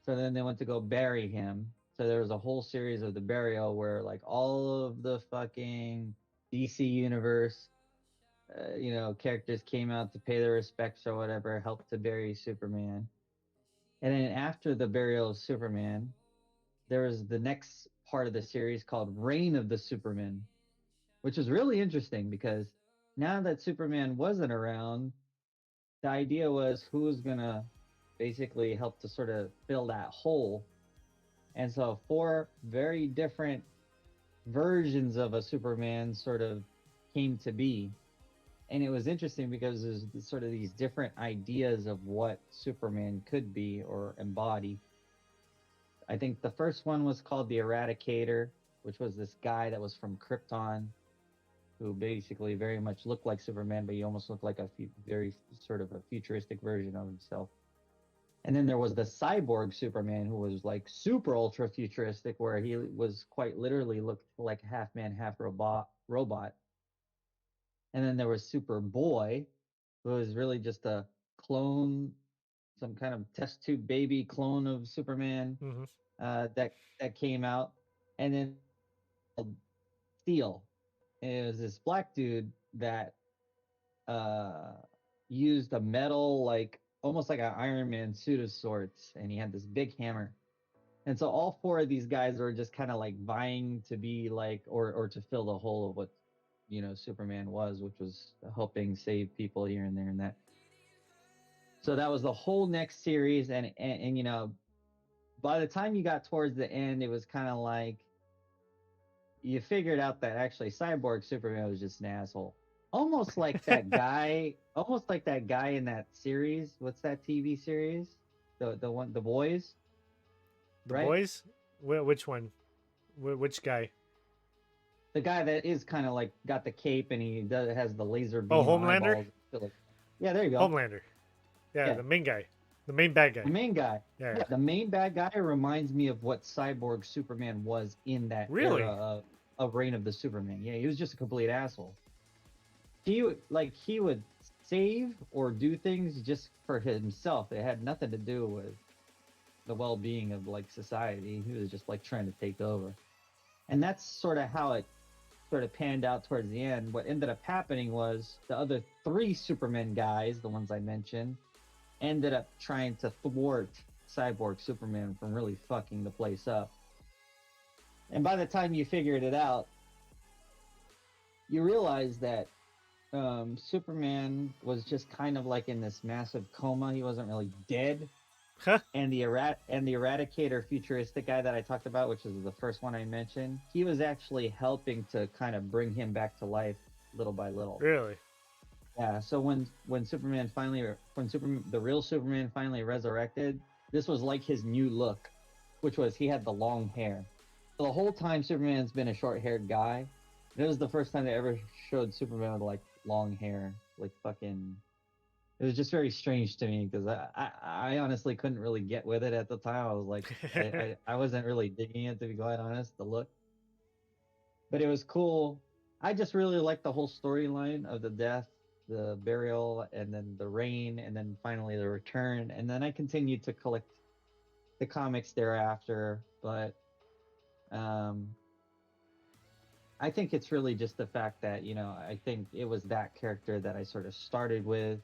So then they went to go bury him. So there was a whole series of the burial where like all of the fucking DC universe, characters came out to pay their respects or whatever, helped to bury Superman. And then after the burial of Superman, there was the next part of the series called Reign of the Superman, which was really interesting because now that Superman wasn't around, the idea was who was going to basically help to sort of fill that hole. And so 4 very different versions of a Superman sort of came to be. And it was interesting because there's sort of these different ideas of what Superman could be or embody. I think the first one was called the Eradicator, which was this guy that was from Krypton, who basically very much looked like Superman, but he almost looked like a very sort of a futuristic version of himself. And then there was the cyborg Superman, who was like super ultra futuristic, where he was quite literally looked like half man, half robot. And then there was Superboy, who was really just a clone, some kind of test tube baby clone of Superman Mm-hmm. that came out. And then Steel. And it was this black dude that uh, used a metal, like almost like an Iron Man suit of sorts, and he had this big hammer. And so all 4 of these guys were just kind of like vying to be like, or to fill the hole of what Superman was, which was helping save people here and there and that. So that was the whole next series, and by the time you got towards the end, it was kind of like you figured out that actually Cyborg Superman was just an asshole. Almost like that guy in that series. What's that TV series? the boys, The right? boys? Which one? Which guy? The guy that is kind of like got the cape and has the laser Oh, beam Homelander? eyeballs. Yeah, there you go. Homelander. Yeah, Yeah, the main guy. The main bad the guy. main guy. Yeah. Yeah, the main bad guy reminds me of what Cyborg Superman was in that era Really? of Reign of the Superman. Yeah, he was just a complete asshole. He would save or do things just for himself. It had nothing to do with the well-being of like society. He was just like trying to take over. And that's sort of how it sort of panned out towards the end. What ended up happening was the other three Superman guys, the ones I mentioned, ended up trying to thwart Cyborg Superman from really fucking the place up. And by the time you figured it out, you realize that Superman was just kind of like in this massive coma. He wasn't really dead. Huh? And the Eradicator futuristic guy that I talked about, which is the first one I mentioned, he was actually helping to kind of bring him back to life little by little. Really? Yeah. So when the real Superman finally resurrected, this was like his new look, which was he had the long hair. So the whole time Superman's been a short-haired guy. It was the first time they ever showed Superman with like long hair, like fucking. It was just very strange to me because I honestly couldn't really get with it at the time. I was like, I wasn't really digging it, to be quite honest, the look. But it was cool. I just really liked the whole storyline of the death, the burial, and then the reign, and then finally the return. And then I continued to collect the comics thereafter. But um, I think it's really just the fact that, I think it was that character that I sort of started with,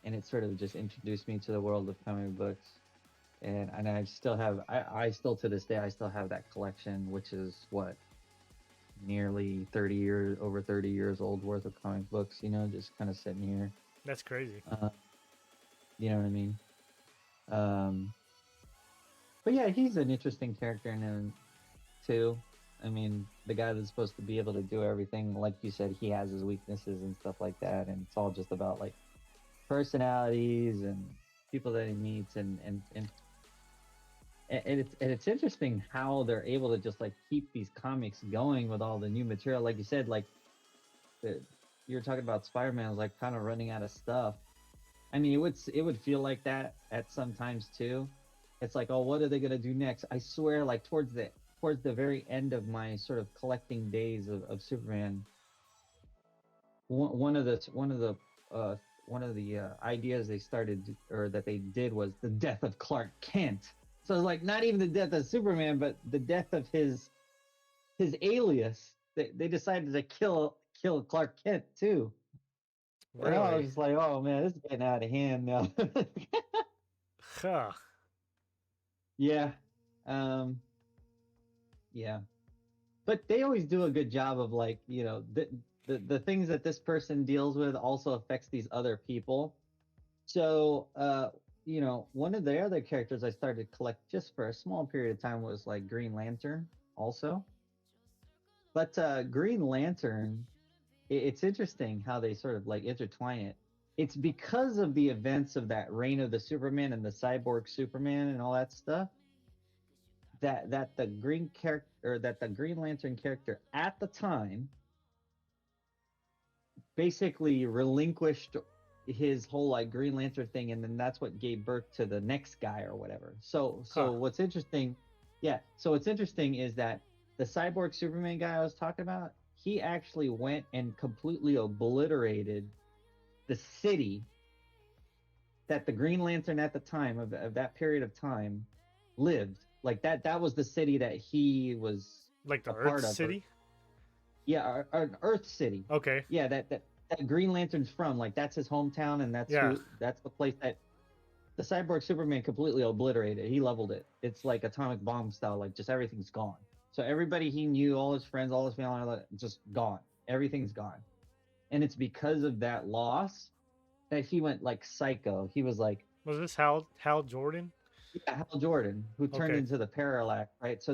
and it sort of just introduced me to the world of comic books. And I still have, I still to this day, I still have that collection, which is what, nearly 30 years, over 30 years old worth of comic books, just kind of sitting here. That's crazy. You know what I mean? Um, but yeah, he's an interesting character in him too. I mean, the guy that's supposed to be able to do everything, like you said, he has his weaknesses and stuff like that, and it's all just about like personalities and people that he meets, and it's interesting how they're able to just like keep these comics going with all the new material. Like you said, like you were talking about Spider-Man was like kind of running out of stuff. I mean, it would feel like that at some times too. It's like, oh, what are they gonna do next? I swear, like towards the very end of my sort of collecting days of Superman, one of the ideas they started or that they did was the death of Clark Kent. So it's like not even the death of Superman, but the death of his alias. They decided to kill Clark Kent too. And I was Really? just like, oh man, this is getting out of hand now. Huh. Yeah. Um, yeah. But they always do a good job of like, the things that this person deals with also affects these other people. So, one of the other characters I started to collect just for a small period of time was like Green Lantern also. But Green Lantern, it's interesting how they sort of like intertwine it. It's because of the events of that reign of the Superman and the cyborg Superman and all that stuff that the green character or that the Green Lantern character at the time basically relinquished his whole like Green Lantern thing, and then that's what gave birth to the next guy or whatever. So Huh. what's interesting, yeah. So what's interesting is that the cyborg Superman guy I was talking about, he actually went and completely obliterated the city that the Green Lantern at the time of that period of time lived. Like that was the city that he was Like the a Earth part of, or City? yeah, an Earth City. Okay. Yeah, that Green Lantern's from. Like that's his hometown, and Yeah. that's the place that the Cyborg Superman completely obliterated. He leveled it. It's like atomic bomb style. Like just everything's gone. So everybody he knew, all his friends, all his family, just gone. Everything's gone, and it's because of that loss that he went like psycho. He was like, Was this Hal Jordan? yeah, Hal Jordan, who turned Okay. into the Parallax, right? So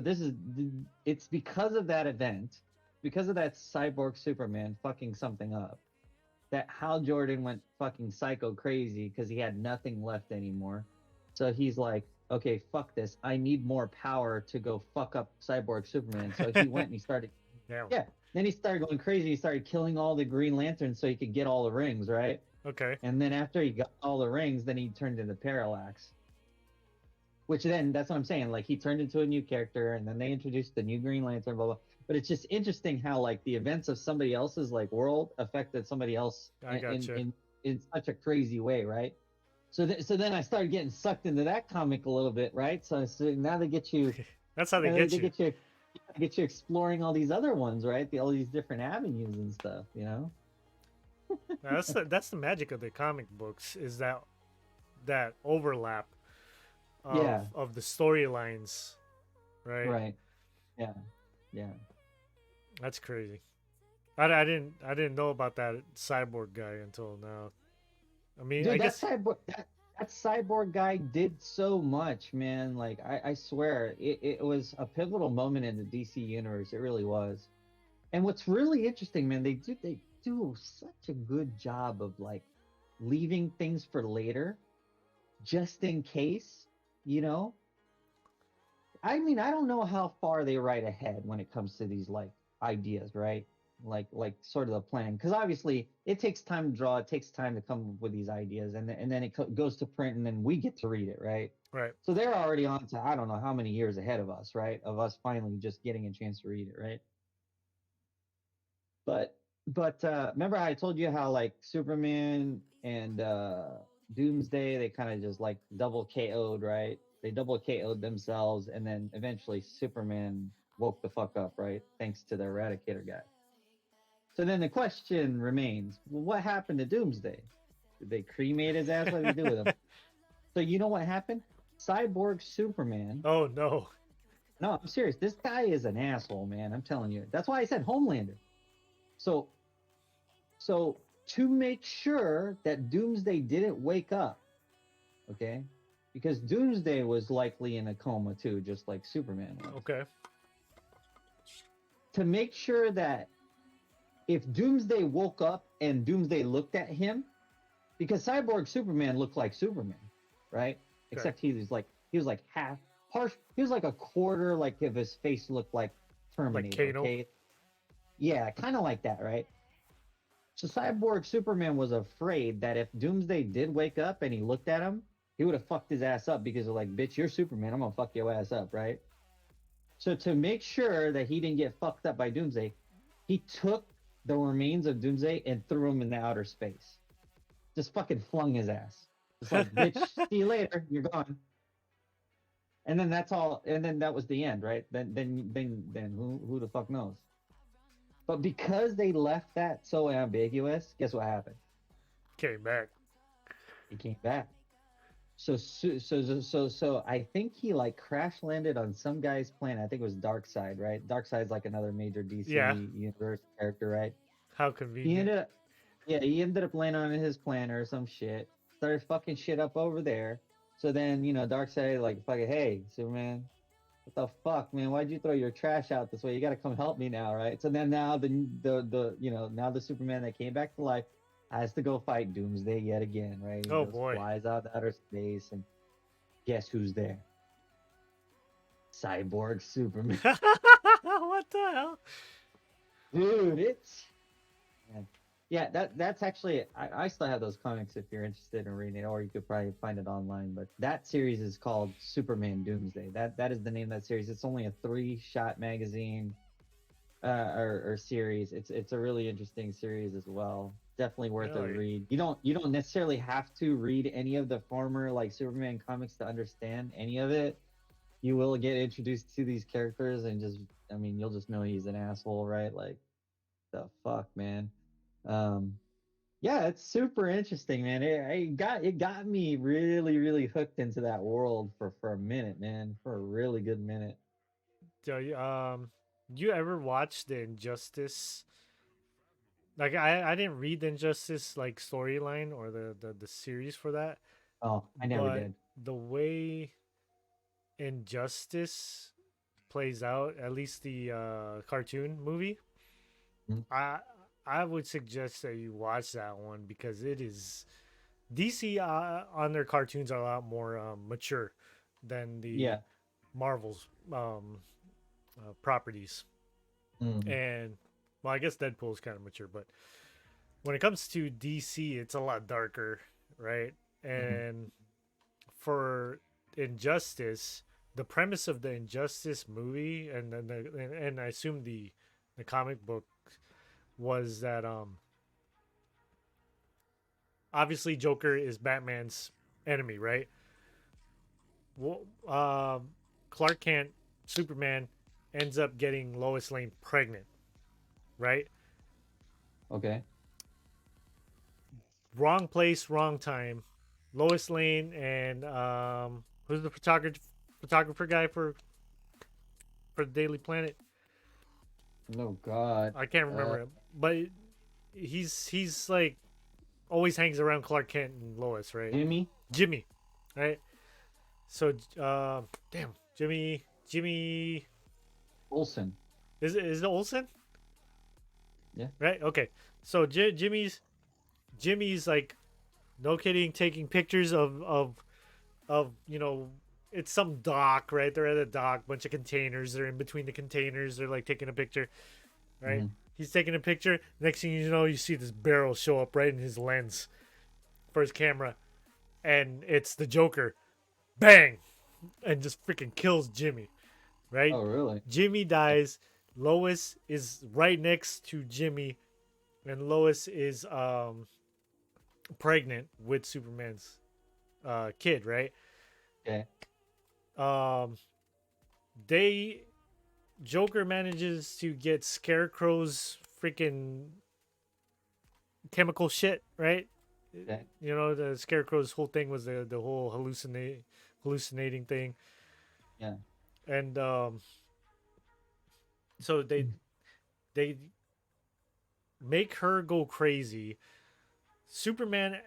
it's because of that event, because of that cyborg Superman fucking something up, that Hal Jordan went fucking psycho crazy because he had nothing left anymore. So he's like, okay, fuck this. I need more power to go fuck up Cyborg Superman. So he went and he started, Damn. yeah. Then he started going crazy. He started killing all the Green Lanterns so he could get all the rings, right? Okay. And then after he got all the rings, then he turned into Parallax. Which then that's what I'm saying. Like he turned into a new character, and then they introduced the new Green Lantern, blah blah. But it's just interesting how like the events of somebody else's like world affected somebody else I gotcha. in such a crazy way, right? So then I started getting sucked into that comic a little bit, right? So now they get you, That's how they they get you. get you exploring all these other ones, right? All these different avenues and stuff, you know? That's the magic of the comic books is that overlap Yeah, of the storylines, right? right. Yeah, yeah. That's crazy. I didn't know about that cyborg guy until now. I mean, I Dude, guess that cyborg guy did so much, man. Like I swear, it was a pivotal moment in the DC universe. It really was. And what's really interesting, man, they do such a good job of like leaving things for later, just in case, you know. I mean, I don't know how far they write ahead when it comes to these like ideas, right? Like sort of the plan, because obviously it takes time to draw, it takes time to come up with these ideas, and then it goes to print, and then we get to read it, right? right. So they're already on to I don't know how many years ahead of us, right? Of us finally just getting a chance to read it, right? But remember how I told you how like Superman and Doomsday they kind of just like double KO'd, right? They double KO'd themselves, and then eventually Superman woke the fuck up, right? Thanks to the Eradicator guy. So then the question remains: well, what happened to Doomsday? Did they cremate his ass? What did they do with him? So you know what happened? Cyborg Superman. Oh no. No, I'm serious. This guy is an asshole, man. I'm telling you. That's why I said Homelander. So So to make sure that Doomsday didn't wake up, okay? Because Doomsday was likely in a coma too, just like Superman was. Okay. To make sure that if Doomsday woke up and Doomsday looked at him, because Cyborg Superman looked like Superman, right? Okay. Except he was like half harsh. He was like a quarter, like if his face looked like Terminator. Kano. Okay, yeah, kind of like that, right? So Cyborg Superman was afraid that if Doomsday did wake up and he looked at him, he would have fucked his ass up because of like, bitch, you're Superman. I'm gonna fuck your ass up, right? So to make sure that he didn't get fucked up by Doomsday, he took the remains of Doomsday and threw him in the outer space. Just fucking flung his ass. It's like, bitch, see you later. You're gone. And then that's all. And then that was the end, right? Then who the fuck knows? But because they left that so ambiguous, guess what happened? Came back. He came back. So I think he like crash landed on some guy's planet. I think it was Darkseid, right? Darkseid's like another major DC Yeah. universe character, right? How He convenient. ended up, yeah, he ended up landing on his planet or some shit. Started fucking shit up over there. So then, Darkseid like fucking, hey, Superman, what the fuck, man? Why'd you throw your trash out this way? You got to come help me now, right? So then now now the Superman that came back to life has to go fight Doomsday yet again, right? He Oh goes, boy. flies out to outer space, and guess who's there? Cyborg Superman, What the hell? dude. Man. Yeah, that's actually I still have those comics if you're interested in reading it, or you could probably find it online. But that series is called Superman Doomsday. That is the name of that series. It's only a 3-shot magazine or series. It's a really interesting series as well. Definitely worth a Really? read. You don't necessarily have to read any of the former like Superman comics to understand any of it. You will get introduced to these characters and just you'll just know he's an asshole, right? Like the fuck, man. Um yeah, it's super interesting, man. It got me really, really hooked into that world for a minute, man. For a really good minute. You ever watch the Injustice? Like I didn't read the Injustice like storyline or the series for that, Oh, I never but did. the way Injustice plays out, at least the cartoon movie, Mhm. I I would suggest that you watch that one because it is DC on their cartoons are a lot more mature than the Yeah. Marvel's properties. Mm. And well, I guess Deadpool is kind of mature, but when it comes to DC, it's a lot darker, right? Mm. And for Injustice, the premise of the Injustice movie, and then and I assume the comic book was that obviously Joker is Batman's enemy, right? Well, Clark Kent, Superman, ends up getting Lois Lane pregnant, right? Okay. Wrong place, wrong time. Lois Lane and who's the photographer guy for the Daily Planet? Oh God. I can't Uh, remember him, but he's like always hangs around Clark Kent and Lois, right? Jimmy Jimmy, right? So, damn, Jimmy, Olsen. is it Olsen? Yeah. Right? Okay. So Jimmy's like no kidding taking pictures of it's some dock, right? They're at a dock, bunch of containers. They're in between the containers. They're like taking a picture, right? Hmm. He's taking a picture. Next thing you know, you see this barrel show up right in his lens for his camera, and it's the Joker. Bang! And just freaking kills Jimmy, right? Oh, really? Jimmy dies. Lois is right next to Jimmy, and Lois is pregnant with Superman's kid, right? Okay. Um, they Joker manages to get Scarecrow's freaking chemical shit, right? Okay. You know, the Scarecrow's whole thing was the whole hallucinating thing, Yeah. and so they make her go crazy. Superman,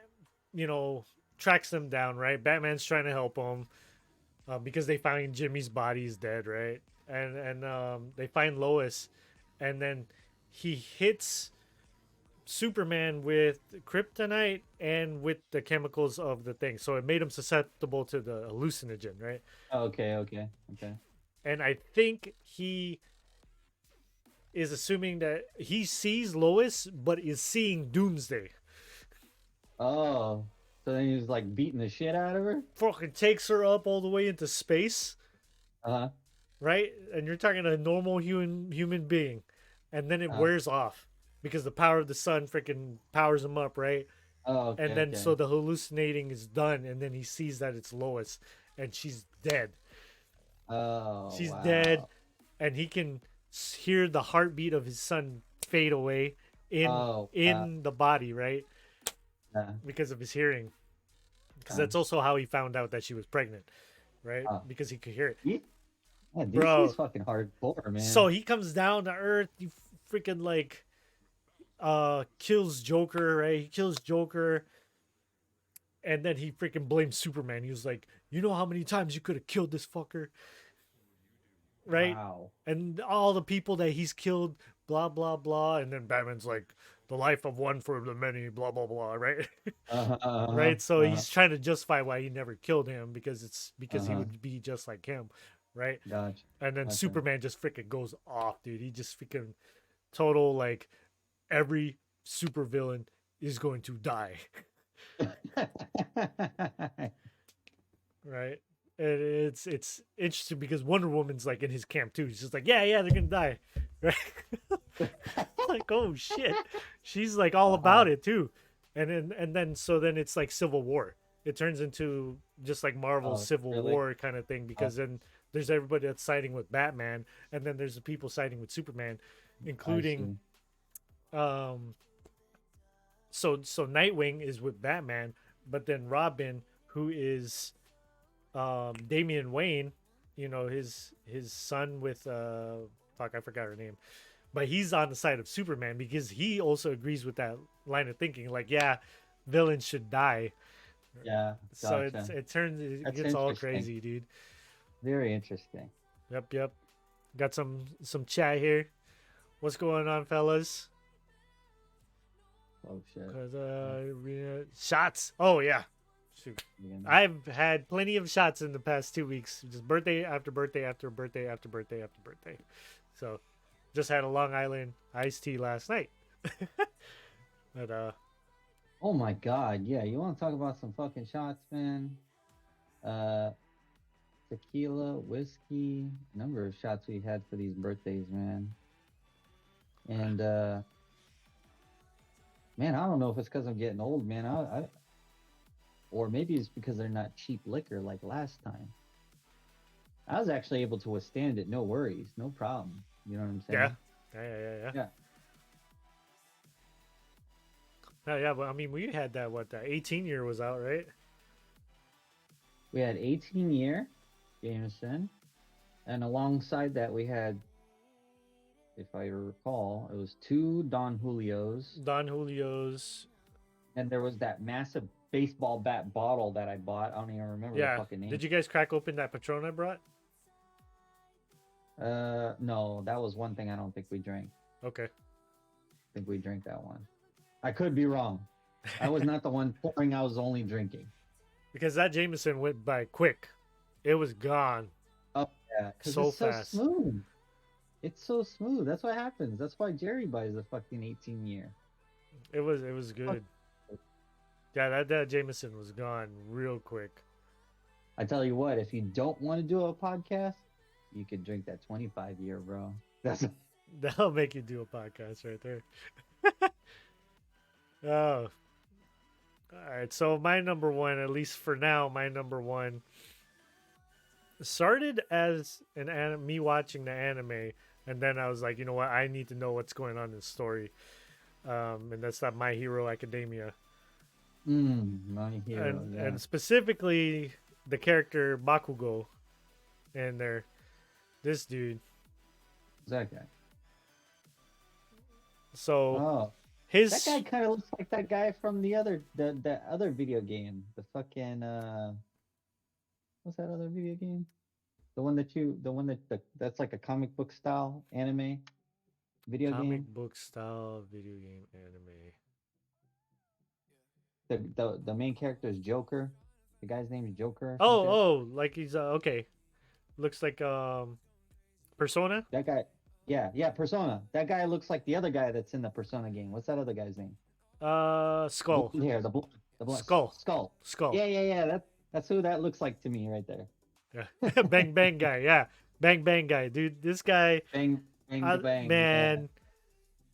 you know, tracks them down, right? Batman's trying to help him because they find Jimmy's body is dead, right? And they find Lois, and then he hits Superman with kryptonite and with the chemicals of the thing, so it made him susceptible to the hallucinogen, right? Oh, okay. Okay. Okay. And I think he is assuming that he sees Lois, but is seeing Doomsday. Oh, so then he was like beating the shit out of her. Fucking takes her up all the way into space, Uh huh. right? And you're talking a normal human being, and then it Uh. wears off because the power of the sun freaking powers him up, right? Oh, And okay. then Okay. so the hallucinating is done, and then he sees that it's Lois, and she's dead. Oh, She's dead, wow. and he can hear the heartbeat of his son fade away in Oh, wow. in the body, right? Yeah. Because of his hearing. Because Uh, that's also how he found out that she was pregnant, right? uh, Because he could hear it, yeah, DC is bro. fucking hardcore, So man. he comes down to Earth. He freaking like kills Joker, right? He kills Joker, and then he freaking blames Superman. He was like, "You know how many times you could have killed this fucker, right?" Wow. And all the people that he's killed, blah blah blah. And then Batman's like, "The life of one for the many, blah blah blah," right? Uh-huh. Uh-huh. Right. So Uh-huh. he's trying to justify why he never killed him because he Uh-huh. would be just like him, right? Gotcha. And then Gotcha. Superman just freaking goes off, dude. He just freaking total like every supervillain is going to die, right? And it's interesting because Wonder Woman's like in his camp too. She's just like, yeah, they're gonna die, right? Like, oh shit, she's like all about Wow. it too. And then so then it's like Civil War. It turns into just like Marvel's Oh, Civil really? War kind of thing Oh, because then there's everybody that's siding with Batman, and then there's the people siding with Superman, I including see. um so Nightwing is with Batman, but then Robin, who is Damian Wayne, you know, his son with fuck, I forgot her name. But he's on the side of Superman because he also agrees with that line of thinking, like, yeah, villains should die. Yeah, So gotcha. it That's gets all interesting. crazy, dude. Very interesting. Yep. Got some chat here. What's going on, fellas? Oh shit. Cause shots. Oh yeah. Shoot. I've had plenty of shots in the past 2 weeks. Just birthday after birthday after birthday after birthday after birthday. So just had a Long Island iced tea last night. But Oh my god, yeah. You want to talk about some fucking shots, man? Uh, Tequila, whiskey, number of shots we had for these birthdays, man. And man, I don't know if it's because I'm getting old, man. Or maybe it's because they're not cheap liquor like last time. I was actually able to withstand it, no worries, no problem. You know what I'm saying? yeah. No, yeah, but I mean, we had that. What the 18 year was out, right? We had 18 year Jameson, and alongside that we had, if I recall, it was 2 Don Julios, Don Julio's. and there was that massive baseball bat bottle that I bought. I don't even remember the Yeah. fucking name. Did you guys crack open that Patron I brought? No, that was one thing I don't think we drank. Okay. I think we drank that one. I could be wrong. I was not the one pouring. I was only drinking. Because that Jameson went by quick. It was gone. Oh yeah, because So it's so fast. smooth. It's so smooth. That's what happens. That's why Jerry buys the fucking 18 year. It was good. Yeah, that Jameson was gone real quick. I tell you what, if you don't want to do a podcast, you could drink that 25 year, bro. That'll make you do a podcast right there. Oh. All right, so my number one, at least for now, my number one started as me watching the anime, and then I was like, you know what, I need to know what's going on in the story, and that's that My Hero Academia, My Hero. and specifically the character Bakugo, and this dude. That guy. So Oh, his that guy kind of looks like that guy from the other video game. The fucking what's that other video game? That's like a comic book style anime video comic game. book style video game anime. The main character is Joker. The guy's name is Joker. Oh, like he's okay. Looks like Persona. That guy. Yeah, Persona. That guy looks like the other guy that's in the Persona game. What's that other guy's name? Skull. Blonde hair, the blonde Skull. Yeah. That's who that looks like to me right there. Yeah. Bang Bang guy. Yeah. Bang Bang guy. Dude, this guy. Bang bang. Man, Yeah.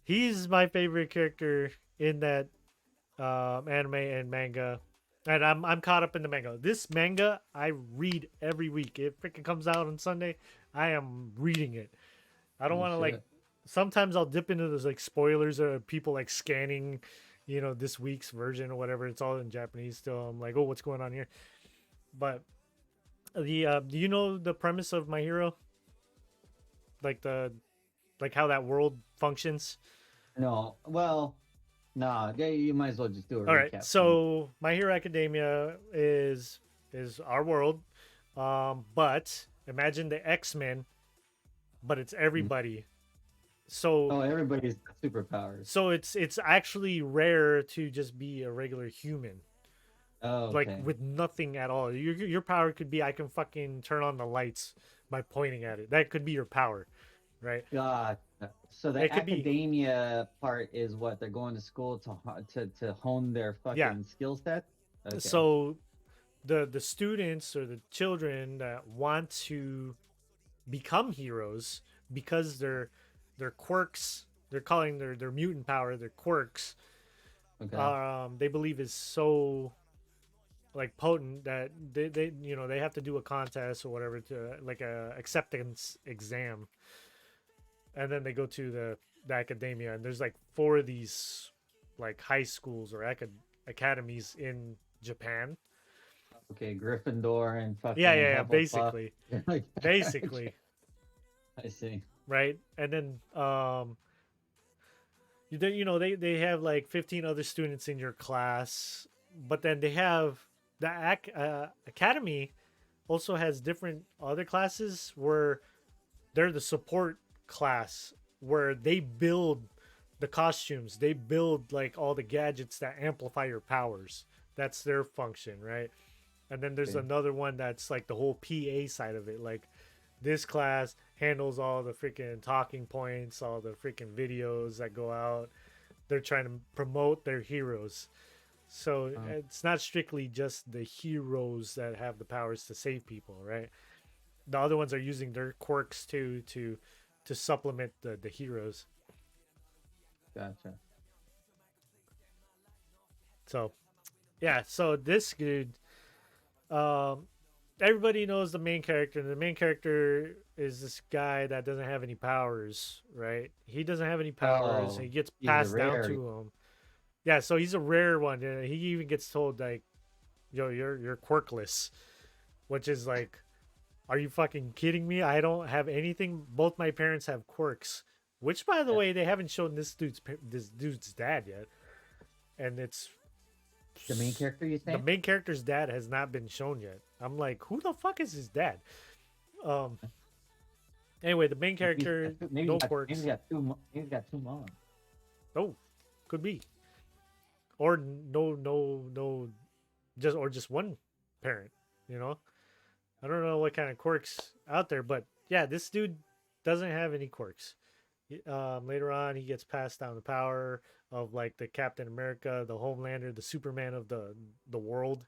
he's my favorite character in that anime and manga. And I'm caught up in the manga. This manga I read every week. It freaking comes out on Sunday. I am reading it. I don't want to like. Sometimes I'll dip into those like spoilers or people like scanning, this week's version or whatever. It's all in Japanese still. I'm like, oh, what's going on here? But do you know the premise of My Hero? Like how that world functions? No, well, nah. You might as well just do it. All right. So My Hero Academia is our world, but imagine the X-Men, but it's everybody. So everybody's got superpowers. So it's actually rare to just be a regular human. Oh, okay. Like with nothing at all. Your power could be I can fucking turn on the lights by pointing at it. That could be your power, right? God. So the academia part is what they're going to school to hone their fucking skill set. Okay. So the students or the children that want to become heroes because their quirks, they're calling their mutant power, their quirks, they believe is so like potent that they have to do a contest or whatever to like a acceptance exam, and then they go to the academia, and there's like 4 of these like high schools or academies in Japan. Okay, Gryffindor and fucking basically. Basically. I see. Right, and then they have like 15 other students in your class, but then they have the academy also has different other classes where they're the support class where they build the costumes. They build like all the gadgets that amplify your powers. That's their function, right? And then there's Okay. another one that's like the whole PA side of it. Like this class handles all the freaking talking points, all the freaking videos that go out. They're trying to promote their heroes. So it's not strictly just the heroes that have the powers to save people, right? The other ones are using their quirks too to supplement the heroes. Gotcha. So yeah, so this dude, um, everybody knows the main character. The main character is this guy that doesn't have any powers, right? He doesn't have any powers. He Oh, gets he's a passed down rare. to him. Yeah, so he's a rare one. He even gets told like, "Yo, you're quirkless," which is like, are you fucking kidding me? I don't have anything. Both my parents have quirks, which by the Yeah. way, they haven't shown this dude's dad yet, and it's The main character, you the say? main character's dad has not been shown yet. I'm like, who the fuck is his dad? Um. Anyway, the main character, no Maybe quirks. he's got two. Maybe he's got two moms. Oh, could be, or no, just one parent. You know, I don't know what kind of quirks out there, but yeah, this dude doesn't have any quirks. Later on, he gets passed down the power of like the Captain America, the Homelander, the Superman of the world.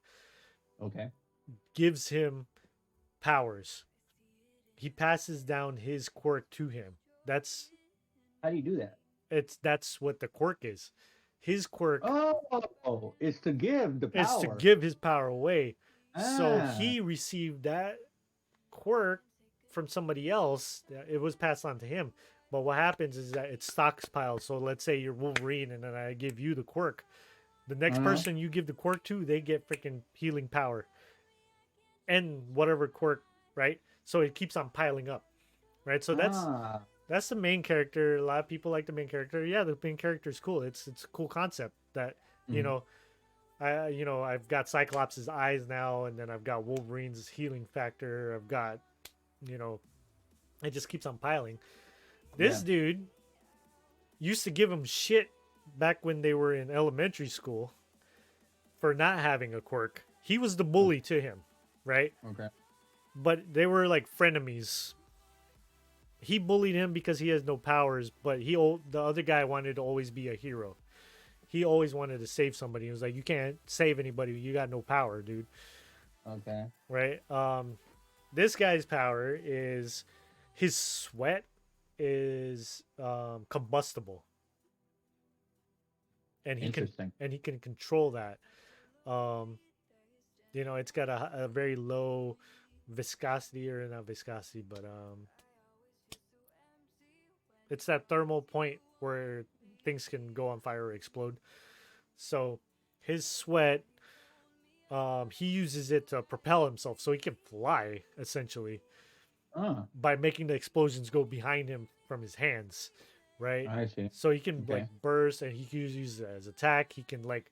Okay. Gives him powers. He passes down his quirk to him. That's How do you do that? that's what the quirk is. His quirk Oh, it's to give the is to power. give his power away. So Ah. he received that quirk from somebody else. It was passed on to him. But what happens is that it stockpiles. So let's say you're Wolverine and then I give you the quirk. The next Uh-huh. person you give the quirk to, they get freaking healing power. And whatever quirk, right? So it keeps on piling up. Right? So Ah. that's the main character. A lot of people like the main character. Yeah, the main character is cool. It's a cool concept that, you Mhm. know, I've got Cyclops' eyes now, and then I've got Wolverine's healing factor. I've got, you know, it just keeps on piling. This Yeah. dude used to give him shit back when they were in elementary school for not having a quirk. He was the bully to him, right? Okay. But they were like frenemies. He bullied him because he has no powers, but the other guy wanted to always be a hero. He always wanted to save somebody. He was like, "You can't save anybody. You got no power, dude." Okay. Right? This guy's power is his sweat is combustible, and Interesting. he can control that. Um, it's got a very low viscosity, or not viscosity, but it's that thermal point where things can go on fire or explode. So his sweat, he uses it to propel himself, so he can fly essentially Ah, by making the explosions go behind him from his hands, right? I see. So he can Okay. like burst, and he can use it as attack. He can like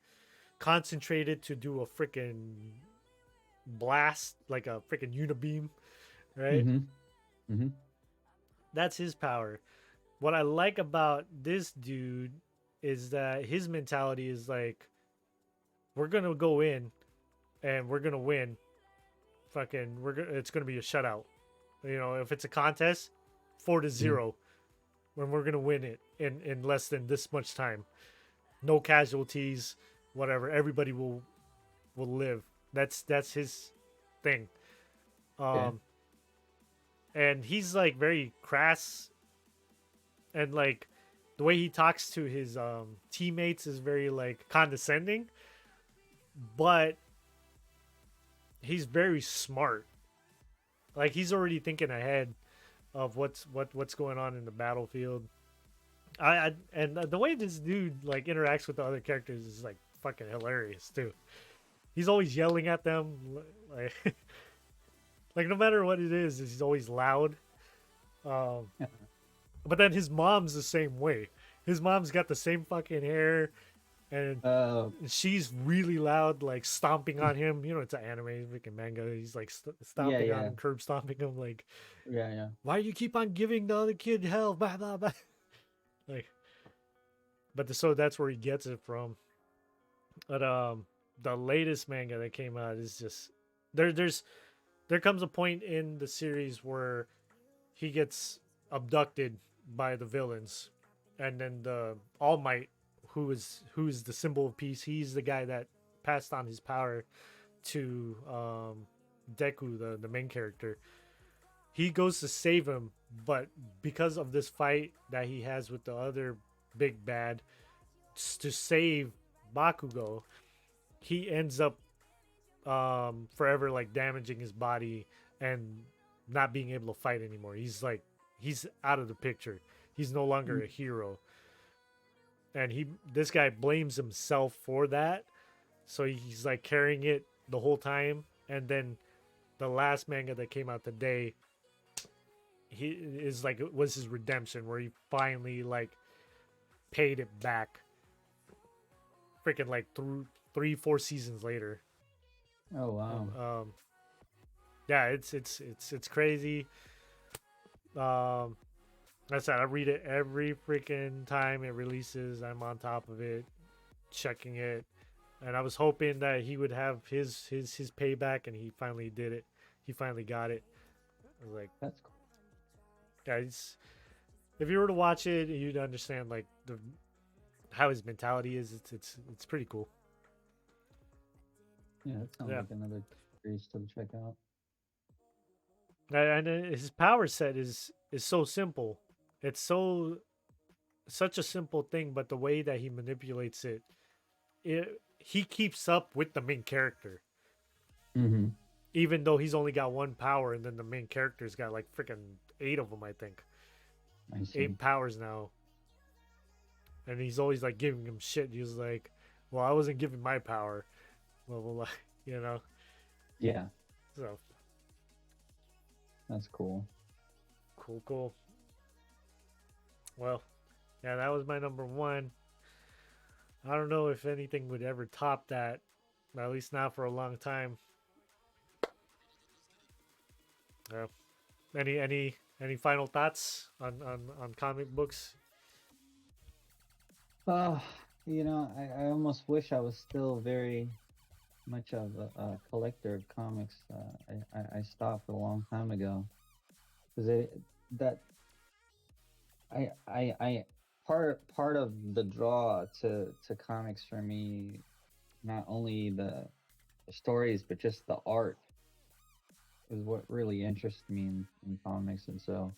concentrate it to do a freaking blast, like a freaking unibeam, right? Mm-hmm. Mm-hmm. That's his power. What I like about this dude is that his mentality is like, we're gonna go in and we're gonna win. Fucking, it's gonna be a shutout. If it's a contest, 4-0, when we're gonna win it in less than this much time. No casualties, whatever. Everybody will live. That's his thing. Okay. And he's like very crass, and like the way he talks to his teammates is very like condescending, but he's very smart. Like he's already thinking ahead of what's going on in the battlefield. And the way this dude like interacts with the other characters is like fucking hilarious too. He's always yelling at them, like like no matter what it is, he's always loud. Um, but then his mom's the same way. His mom's got the same fucking hair, and Uh, she's really loud, like stomping on him. It's an anime, freaking manga. He's like stomping on yeah. him, curb stomping him, like, Yeah. why do you keep on giving the other kid hell? Blah blah blah. Like, but so that's where he gets it from. But the latest manga that came out is just there comes a point in the series where he gets abducted by the villains, and then the All Might, who's the symbol of peace, he's the guy that passed on his power to Deku, the main character. He goes to save him, but because of this fight that he has with the other big bad to save Bakugo, he ends up forever like damaging his body and not being able to fight anymore. He's out of the picture. He's no longer a hero. And this guy blames himself for that. So he's like carrying it the whole time. And then the last manga that came out today, he is like, it was his redemption where he finally like paid it back. Freaking like through 3-4 seasons later. Oh wow. Yeah, it's crazy. Like I said, I read it every freaking time it releases. I'm on top of it, checking it, and I was hoping that he would have his payback, and he finally did it. He finally got it. I was like, That's cool. guys, if you were to watch it, you'd understand like how his mentality is. It's pretty cool. Yeah, that sounds like another series to check out. And his power set is so simple. It's such a simple thing, but the way that he manipulates it, he keeps up with the main character. Mm-hmm. Even though he's only got one power, and then the main character's got like freaking 8 of them, I think. I see. 8 powers now. And he's always like giving him shit. He's like, well, I wasn't giving my power. Well, you know. Yeah. So. That's cool. Cool. Well, yeah, that was my number 1. I don't know if anything would ever top that, at least not for a long time. Any final thoughts on comic books? You know, I almost wish I was still very much of a collector of comics. I stopped a long time ago because part of the draw to comics for me, not only the stories but just the art is what really interests me in comics. And so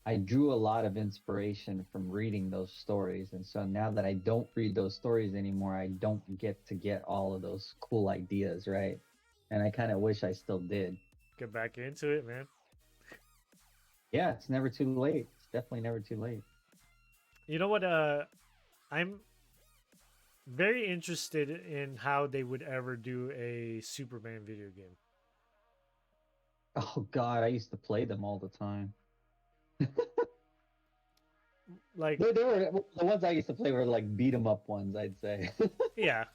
I drew a lot of inspiration from reading those stories. And so now that I don't read those stories anymore, I don't get all of those cool ideas, right? And I kind of wish I still did. Get back into it, man. Yeah, it's never too late. It's definitely never too late. You know what? I'm very interested in how they would ever do a Superman video game. Oh God, I used to play them all the time. Like they were the ones I used to play were like beat 'em up ones, I'd say. yeah.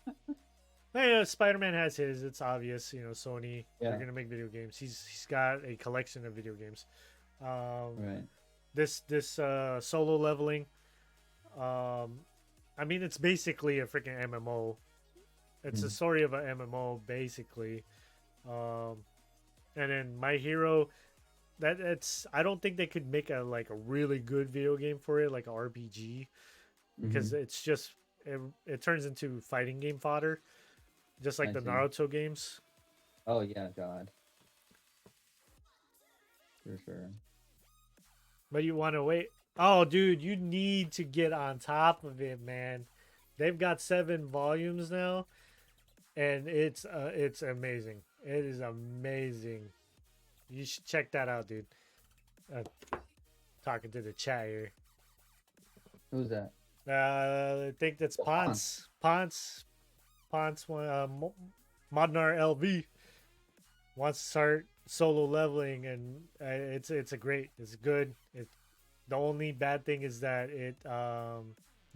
Spider-Man has his. It's obvious, you know. Sony, they're gonna make video games. He's got a collection of video games. Right. This solo leveling. I mean, it's basically a freaking MMO. It's the story of an MMO, basically. And then My Hero, that's I don't think they could make a really good video game for it, like an RPG, because it's just it turns into fighting game fodder, just like the Naruto games. Oh yeah, God, for sure. But you want to wait? Oh, dude, you need to get on top of it, man. They've got 7 volumes now, and it's amazing. It is amazing. You should check that out, dude. Talking to the chat here. Who's that? I think that's Ponce. Ponce, Modnar LV wants to start solo leveling, and it's good. The only bad thing is that you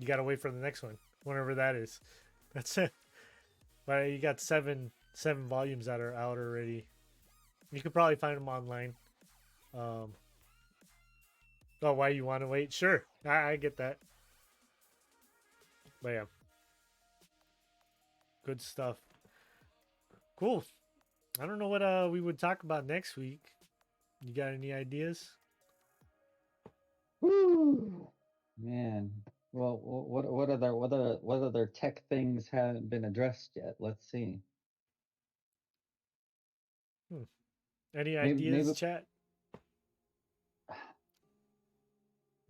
gotta wait for the next one, whenever that is. That's it. But you got seven volumes that are out already. You could probably find them online. Oh, why you want to wait? Sure, I get that. But yeah, good stuff. Cool. I don't know what we would talk about next week. You got any ideas? Woo! Man. Well, what other tech things haven't been addressed yet? Let's see. Hmm. Any Maybe ideas, chat?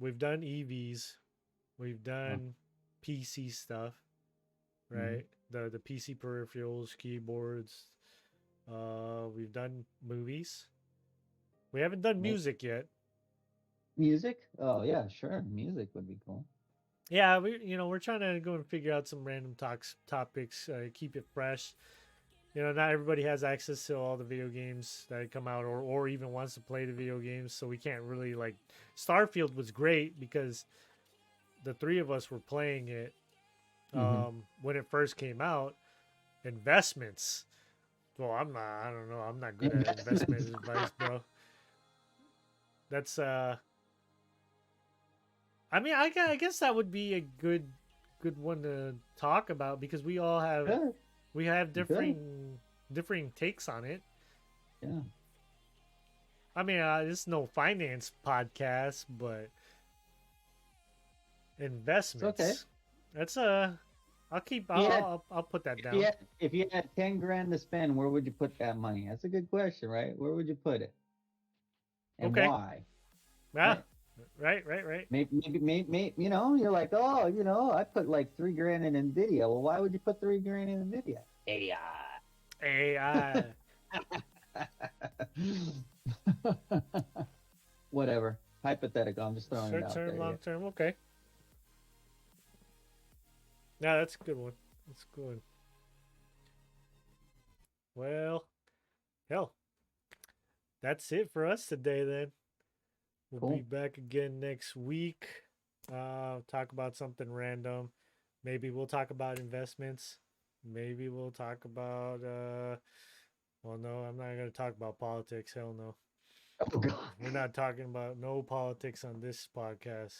We've done EVs. We've oh, done PC stuff, mhm. right? The PC peripherals, keyboards. We've done movies. We haven't done May- music yet. music? Oh yeah, sure. Music would be cool. Yeah, we're trying to go and figure out some random topics, keep it fresh. Not everybody has access to all the video games that come out, or even wants to play the video games, so we can't really like. Starfield was great because the three of us were playing it Hmm. when it first came out. Investments. Well, I'm not. I don't know. I'm not good at investment Investments. advice, bro. That's. I mean, I guess that would be a good one to talk about because Good. we have Good. differing takes on it. Yeah. I mean, this is no finance podcast, but It's okay. investments. That's a. I'll keep. If you had I'll put that if you down. had if you had 10 grand to spend, where would you put that money? That's a good question, right? Where would you put it? And Okay. why? Yeah. Right? Right. Maybe, you're like, oh, I put like 3 grand in Nvidia. Well, why would you put 3 grand in Nvidia? AI. Whatever. Hypothetical. I'm just throwing it Short out term, there. Yeah. long term. Okay. Yeah, that's a good one. That's a good one. Well, hell, that's it for us today. Then we'll be Cool. back again next week. Talk about something random. Maybe we'll talk about investments. Maybe we'll talk about. Well, no, I'm not going to talk about politics. Hell no. Oh God. We're not talking about no politics on this podcast.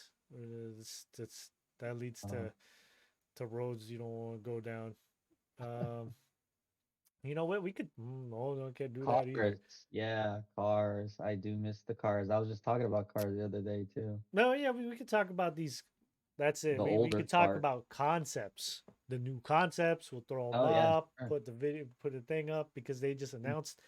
That leads Uh, to roads you don't want to go down. Um, you know what? We could. Oh, no, can't do that cars. either. Yeah, cars. I do miss the cars. I was just talking about cars the other day too. No, yeah, we could talk about these. That's it. The We older could talk cars. about concepts, the new concepts. We'll throw them Oh yeah, up, sure. put the video, put the thing up because they just announced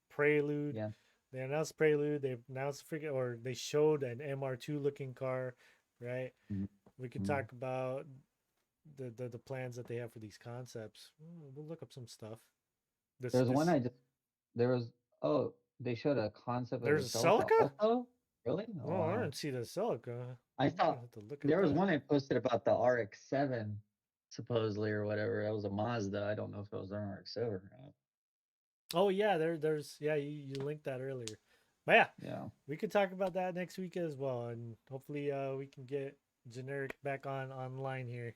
Prelude. Yeah. They announced Prelude. They announced or they showed an MR2 looking car, right? We could Mm-hmm. talk about the plans that they have for these concepts. We'll look up some stuff. This There's one this I just there was oh they showed a concept of a there's a Celica Celica. also. Really? Oh Oh, I wow. didn't see the Celica. I I'm gonna thought have to look at there was that. one I posted about the RX-7 supposedly or whatever. That was a Mazda. I don't know if it was an RX-7 or not. Oh yeah, there's yeah, you linked that earlier. But yeah, Yeah, we could talk about that next week as well, and hopefully we can get generic back on online here.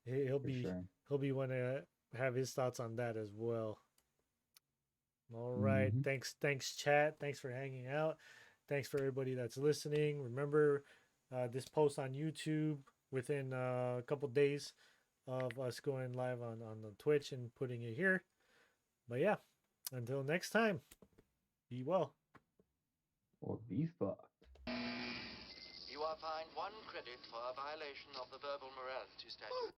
He'll for be sure. he'll be want to have his thoughts on that as well. All right, Hmm. thanks chat. Thanks for hanging out. Thanks for everybody that's listening. Remember, this post on YouTube within a couple days of us going live on the Twitch and putting it here. But yeah, until next time, be well. Or be fucked. You are fined 1 credit for a violation of the verbal morality statute.